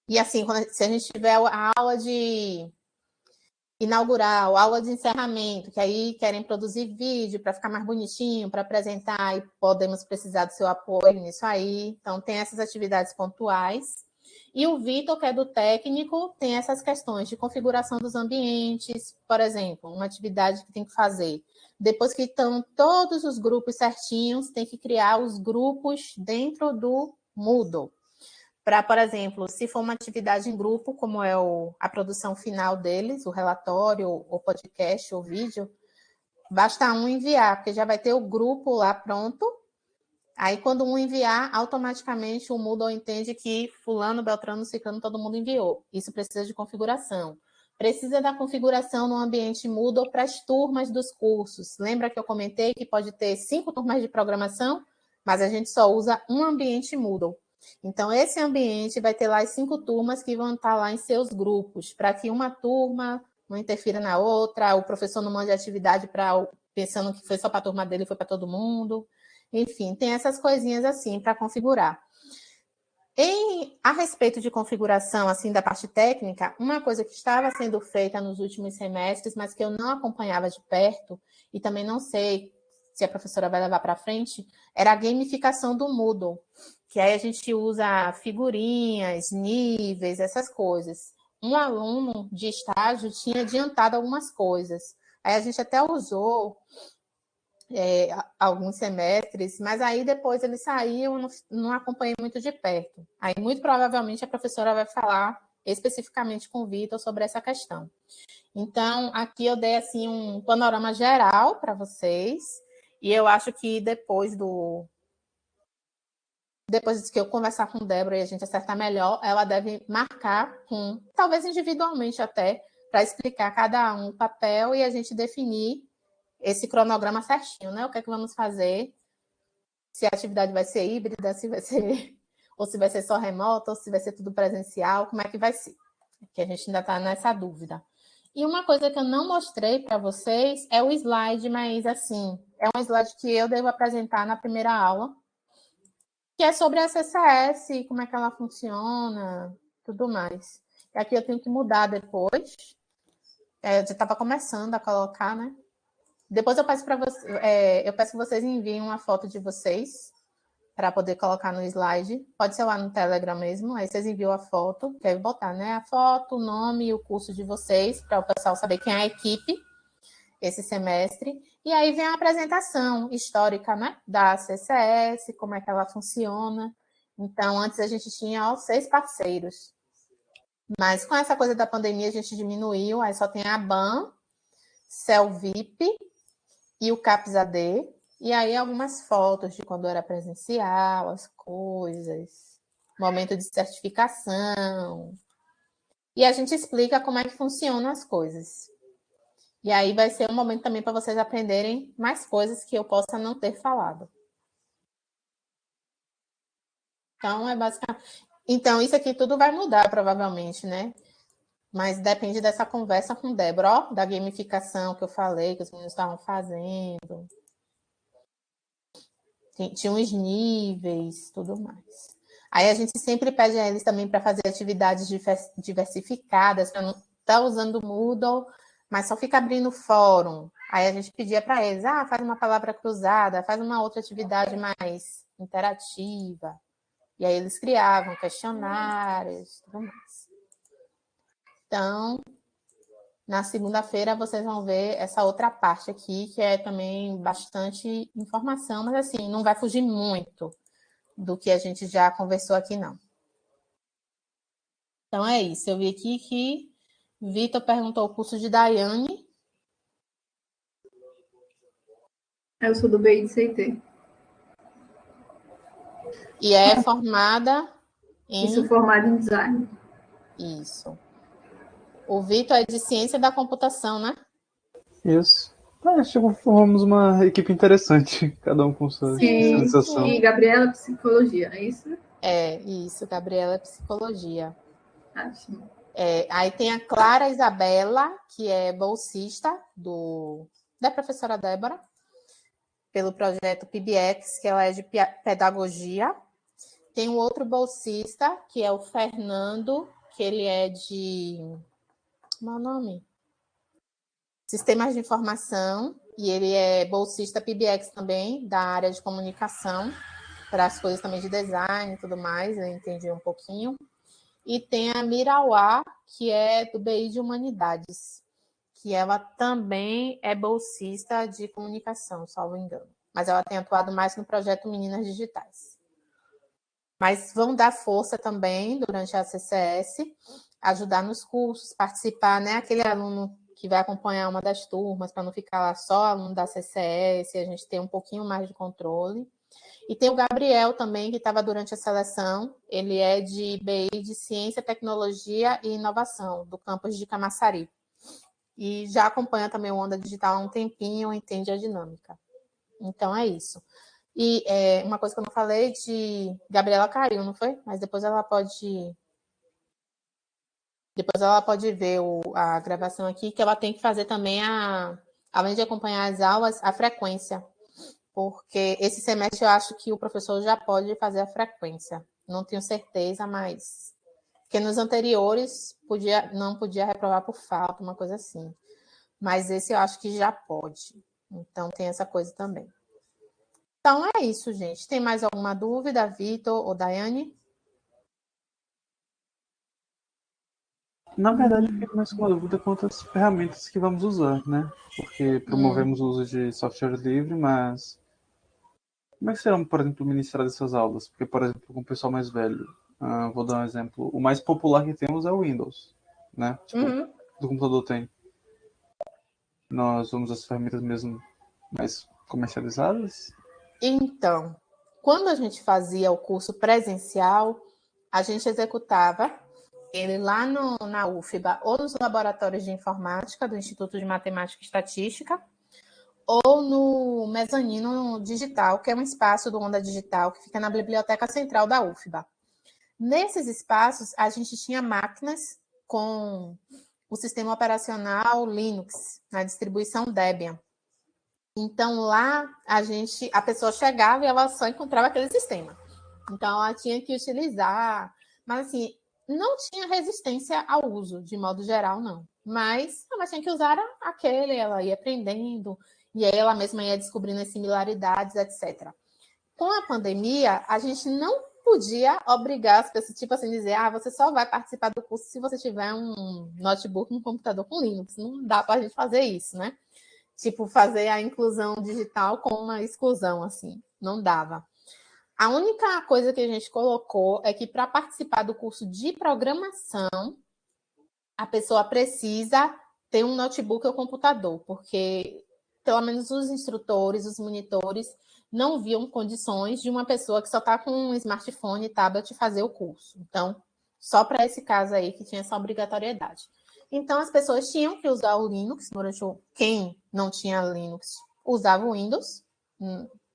E assim, se a gente tiver a aula de inaugural, aula de encerramento, que aí querem produzir vídeo para ficar mais bonitinho, para apresentar, e podemos precisar do seu apoio nisso aí. Então, tem essas atividades pontuais. E o Vitor, que é do técnico, tem essas questões de configuração dos ambientes, por exemplo, uma atividade que tem que fazer. Depois que estão todos os grupos certinhos, tem que criar os grupos dentro do Moodle. Para, por exemplo, se for uma atividade em grupo, como é a produção final deles, o relatório, o podcast, o vídeo, basta um enviar, porque já vai ter o grupo lá pronto. Aí, quando um enviar, automaticamente o Moodle entende que fulano, beltrano, ciclano, todo mundo enviou. Isso precisa de configuração. Precisa da configuração no ambiente Moodle para as turmas dos cursos. Lembra que eu comentei que pode ter 5 turmas de programação, mas a gente só usa um ambiente Moodle. Então, esse ambiente vai ter lá as 5 turmas que vão estar lá em seus grupos, para que uma turma não interfira na outra, o professor não mande atividade pensando que foi só para a turma dele, foi para todo mundo. Enfim, tem essas coisinhas assim para configurar. A respeito de configuração, assim, da parte técnica, uma coisa que estava sendo feita nos últimos semestres, mas que eu não acompanhava de perto, e também não sei se a professora vai levar para frente, era a gamificação do Moodle, que aí a gente usa figurinhas, níveis, essas coisas. Um aluno de estágio tinha adiantado algumas coisas. Aí a gente até usou alguns semestres, mas aí depois ele saiu, não acompanhei muito de perto. Aí muito provavelmente a professora vai falar especificamente com o Vitor sobre essa questão. Então, aqui eu dei assim um panorama geral para vocês, e eu acho que depois que eu conversar com Débora e a gente acertar melhor, ela deve marcar talvez individualmente até, para explicar cada um o papel e a gente definir esse cronograma certinho, né? O que é que vamos fazer, se a atividade vai ser híbrida, se vai ser, ou se vai ser só remota, ou se vai ser tudo presencial, como é que vai ser? Que a gente ainda está nessa dúvida. E uma coisa que eu não mostrei para vocês é o slide, mas assim, é um slide que eu devo apresentar na primeira aula, que é sobre a CCS, como é que ela funciona, tudo mais. E aqui eu tenho que mudar depois. Eu já estava começando a colocar, né? Depois eu peço para eu peço que vocês enviem uma foto de vocês para poder colocar no slide. Pode ser lá no Telegram mesmo. Aí vocês enviam a foto, que aí botar, né? A foto, o nome e o curso de vocês, para o pessoal saber quem é a equipe esse semestre. E aí vem a apresentação histórica, né? Da CCS, como é que ela funciona. Então, antes a gente tinha 6 parceiros. Mas com essa coisa da pandemia, a gente diminuiu. Aí só tem a BAN, CELVIP e o CAPS-AD, e aí algumas fotos de quando era presencial, as coisas, momento de certificação. E a gente explica como é que funcionam as coisas. E aí vai ser um momento também para vocês aprenderem mais coisas que eu possa não ter falado. Então, é basicamente... Então, isso aqui tudo vai mudar, provavelmente, né? Mas depende dessa conversa com Débora, ó, da gamificação que eu falei, que os meninos estavam fazendo. Tinha uns níveis, tudo mais. Aí a gente sempre pede a eles também para fazer atividades diversificadas, para não estar usando o Moodle, mas só fica abrindo fórum. Aí a gente pedia para eles, faz uma palavra cruzada, faz uma outra atividade mais interativa. E aí eles criavam questionários, tudo mais. Então, na segunda-feira vocês vão ver essa outra parte aqui, que é também bastante informação, mas assim, não vai fugir muito do que a gente já conversou aqui, não. Então é isso. Eu vi aqui que Vitor perguntou o curso de Daiane. Eu sou do BI de CT. E é formada em... Isso, formada em design. Isso. O Vitor é de ciência da computação, né? Isso. Acho que formamos uma equipe interessante, cada um com sua sensação. E Gabriela, psicologia, é isso? É, isso. Gabriela é psicologia. Ótimo. Aí tem a Clara Isabela, que é bolsista da professora Débora, pelo projeto PBX, que ela é de pedagogia. Tem um outro bolsista, que é o Fernando, que ele é de... Como é o nome? Sistemas de Informação, e ele é bolsista PBX também, da área de comunicação, para as coisas também de design e tudo mais, eu entendi um pouquinho. E tem a Mirauá, que é do BI de Humanidades, que ela também é bolsista de comunicação, salvo engano. Mas ela tem atuado mais no projeto Meninas Digitais. Mas vão dar força também durante a CCS, ajudar nos cursos, participar, né? Aquele aluno que vai acompanhar uma das turmas, para não ficar lá só aluno da CCS, a gente ter um pouquinho mais de controle. E tem o Gabriel também, que estava durante a seleção. Ele é de BI de Ciência, Tecnologia e Inovação, do campus de Camaçari. E já acompanha também o Onda Digital há um tempinho, entende a dinâmica. Então, é isso. E uma coisa que eu não falei, de Gabriela caiu, não foi? Mas depois ela pode ver a gravação aqui, que ela tem que fazer também, além de acompanhar as aulas, a frequência. Porque esse semestre eu acho que o professor já pode fazer a frequência. Não tenho certeza, mas... Porque nos anteriores não podia reprovar por falta, uma coisa assim. Mas esse eu acho que já pode. Então tem essa coisa também. Então é isso, gente. Tem mais alguma dúvida, Vitor ou Daiane? Na verdade, eu fico mais com uma dúvida quanto às ferramentas que vamos usar, né? Porque promovemos o uso de software livre, mas como é que serão, por exemplo, ministrar essas aulas? Porque, por exemplo, com o pessoal mais velho, vou dar um exemplo. O mais popular que temos é o Windows, né? Tipo, do computador tem. Nós vamos as ferramentas mesmo mais comercializadas? Então, quando a gente fazia o curso presencial, a gente executava ele lá na UFBA, ou nos laboratórios de informática do Instituto de Matemática e Estatística, ou no mezanino digital, que é um espaço do Onda Digital, que fica na Biblioteca Central da UFBA. Nesses espaços, a gente tinha máquinas com o sistema operacional Linux, na distribuição Debian. Então, lá, a pessoa chegava e ela só encontrava aquele sistema. Então, ela tinha que utilizar, mas assim, não tinha resistência ao uso, de modo geral, não. Mas ela tinha que usar aquele, ela ia aprendendo, e aí ela mesma ia descobrindo as similaridades, etc. Com a pandemia, a gente não podia obrigar as pessoas, tipo assim, dizer, você só vai participar do curso se você tiver um notebook, um computador com Linux. Não dá para a gente fazer isso, né? Tipo, fazer a inclusão digital com uma exclusão, assim. Não dava. A única coisa que a gente colocou é que para participar do curso de programação, a pessoa precisa ter um notebook ou computador, porque pelo menos os instrutores, os monitores, não viam condições de uma pessoa que só está com um smartphone e tablet fazer o curso. Então, só para esse caso aí que tinha essa obrigatoriedade. Então, as pessoas tinham que usar o Linux, quem não tinha Linux usava o Windows,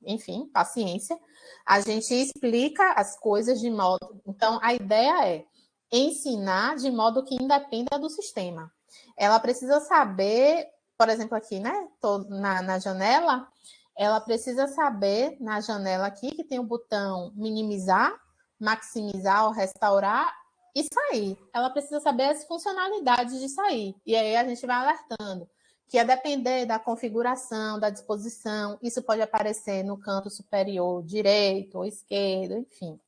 enfim, paciência. A gente explica as coisas de modo... Então, a ideia é ensinar de modo que independa do sistema. Ela precisa saber, por exemplo, aqui, né? Na janela, ela precisa saber, na janela aqui, que tem o botão minimizar, maximizar ou restaurar e sair. Ela precisa saber as funcionalidades de sair. E aí a gente vai alertando que a depender da configuração, da disposição, isso pode aparecer no canto superior direito ou esquerdo, enfim.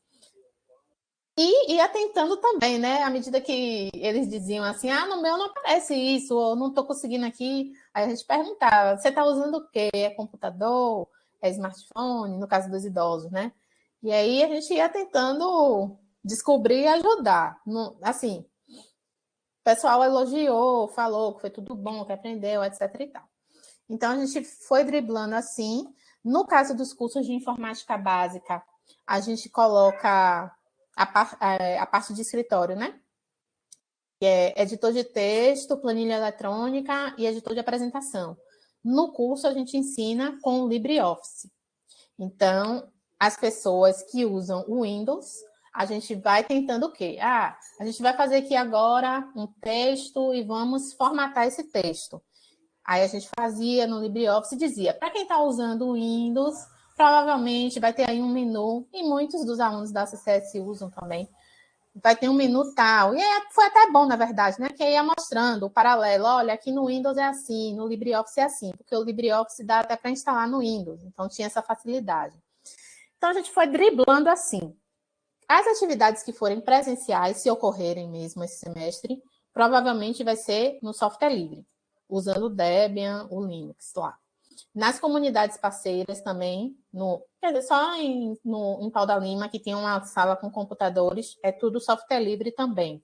E ia tentando também, né? À medida que eles diziam assim, no meu não aparece isso, ou não estou conseguindo aqui. Aí a gente perguntava, você está usando o quê? É computador? É smartphone? No caso dos idosos, né? E aí a gente ia tentando descobrir e ajudar. Assim, o pessoal elogiou, falou que foi tudo bom, que aprendeu, etc. e tal. Então, a gente foi driblando assim. No caso dos cursos de informática básica, a gente coloca a parte de escritório, né? Que é editor de texto, planilha eletrônica e editor de apresentação. No curso, a gente ensina com o LibreOffice. Então, as pessoas que usam o Windows, a gente vai tentando o quê? A gente vai fazer aqui agora um texto e vamos formatar esse texto. Aí a gente fazia no LibreOffice e dizia, para quem está usando o Windows, provavelmente vai ter aí um menu, e muitos dos alunos da CCS usam também, vai ter um menu tal. E aí foi até bom, na verdade, né? Que ia mostrando o paralelo. Olha, aqui no Windows é assim, no LibreOffice é assim, porque o LibreOffice dá até para instalar no Windows, então tinha essa facilidade. Então, a gente foi driblando assim. As atividades que forem presenciais, se ocorrerem mesmo esse semestre, provavelmente vai ser no software livre, usando o Debian, o Linux lá. Nas comunidades parceiras também, só em Pau da Lima, que tem uma sala com computadores, é tudo software livre também.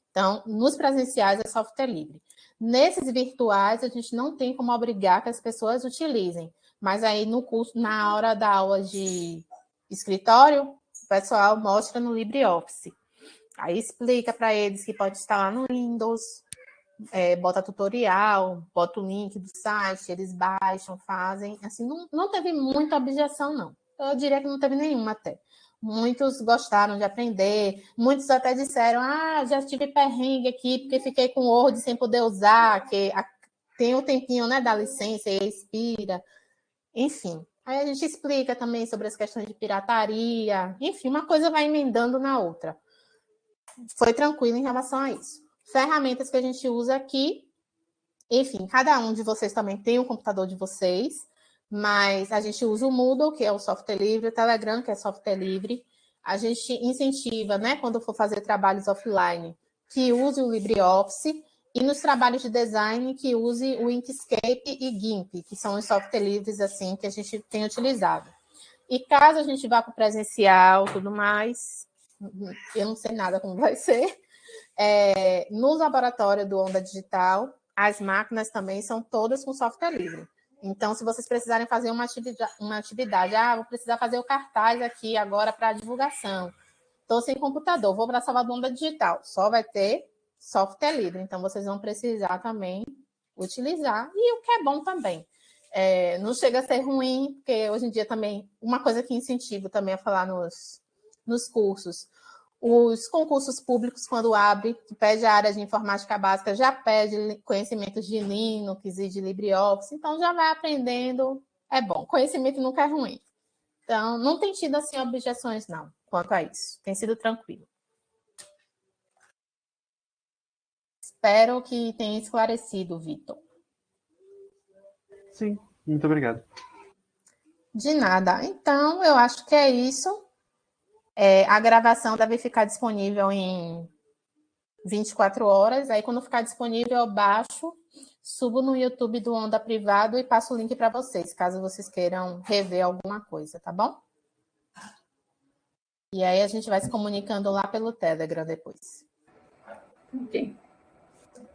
Então, nos presenciais é software livre. Nesses virtuais, a gente não tem como obrigar que as pessoas utilizem, mas aí no curso, na hora da aula de escritório, o pessoal mostra no LibreOffice. Aí explica para eles que pode instalar no Windows, bota tutorial, bota o link do site, eles baixam, fazem. Assim, não teve muita objeção, não. Eu diria que não teve nenhuma até. Muitos gostaram de aprender, muitos até disseram, já tive perrengue aqui, porque fiquei com o Word sem poder usar, que tem o tempinho, né, da licença e expira. Enfim, aí a gente explica também sobre as questões de pirataria. Enfim, uma coisa vai emendando na outra. Foi tranquilo em relação a isso. Ferramentas que a gente usa aqui, enfim, cada um de vocês também tem o computador de vocês, mas a gente usa o Moodle, que é o software livre, o Telegram, que é software livre. A gente incentiva, né, quando for fazer trabalhos offline, que use o LibreOffice, e nos trabalhos de design, que use o Inkscape e GIMP, que são os software livres assim, que a gente tem utilizado. E caso a gente vá para o presencial, tudo mais, eu não sei nada como vai ser, no laboratório do Onda Digital, as máquinas também são todas com software livre. Então, se vocês precisarem fazer uma atividade, vou precisar fazer o cartaz aqui agora para divulgação. Estou sem computador, vou para a sala do Onda Digital. Só vai ter software livre, então vocês vão precisar também utilizar. E o que é bom também. Não chega a ser ruim, porque hoje em dia também, uma coisa que incentivo também a falar nos cursos, os concursos públicos, quando abre, que pede a área de informática básica, já pede conhecimentos de Linux e de LibreOffice, então já vai aprendendo, é bom. Conhecimento nunca é ruim. Então, não tem tido, assim, objeções, não, quanto a isso. Tem sido tranquilo. Espero que tenha esclarecido, Vitor. Sim, muito obrigado. De nada. Então, eu acho que é isso. A gravação deve ficar disponível em 24 horas. Aí, quando ficar disponível, eu baixo, subo no YouTube do Onda Privado e passo o link para vocês, caso vocês queiram rever alguma coisa, tá bom? E aí a gente vai se comunicando lá pelo Telegram depois. Ok.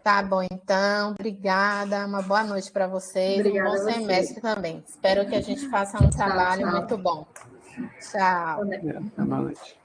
Tá bom, então. Obrigada. Uma boa noite para vocês. Obrigada, um bom semestre também. Espero que a gente faça um trabalho muito bom. Tchau. Boa noite.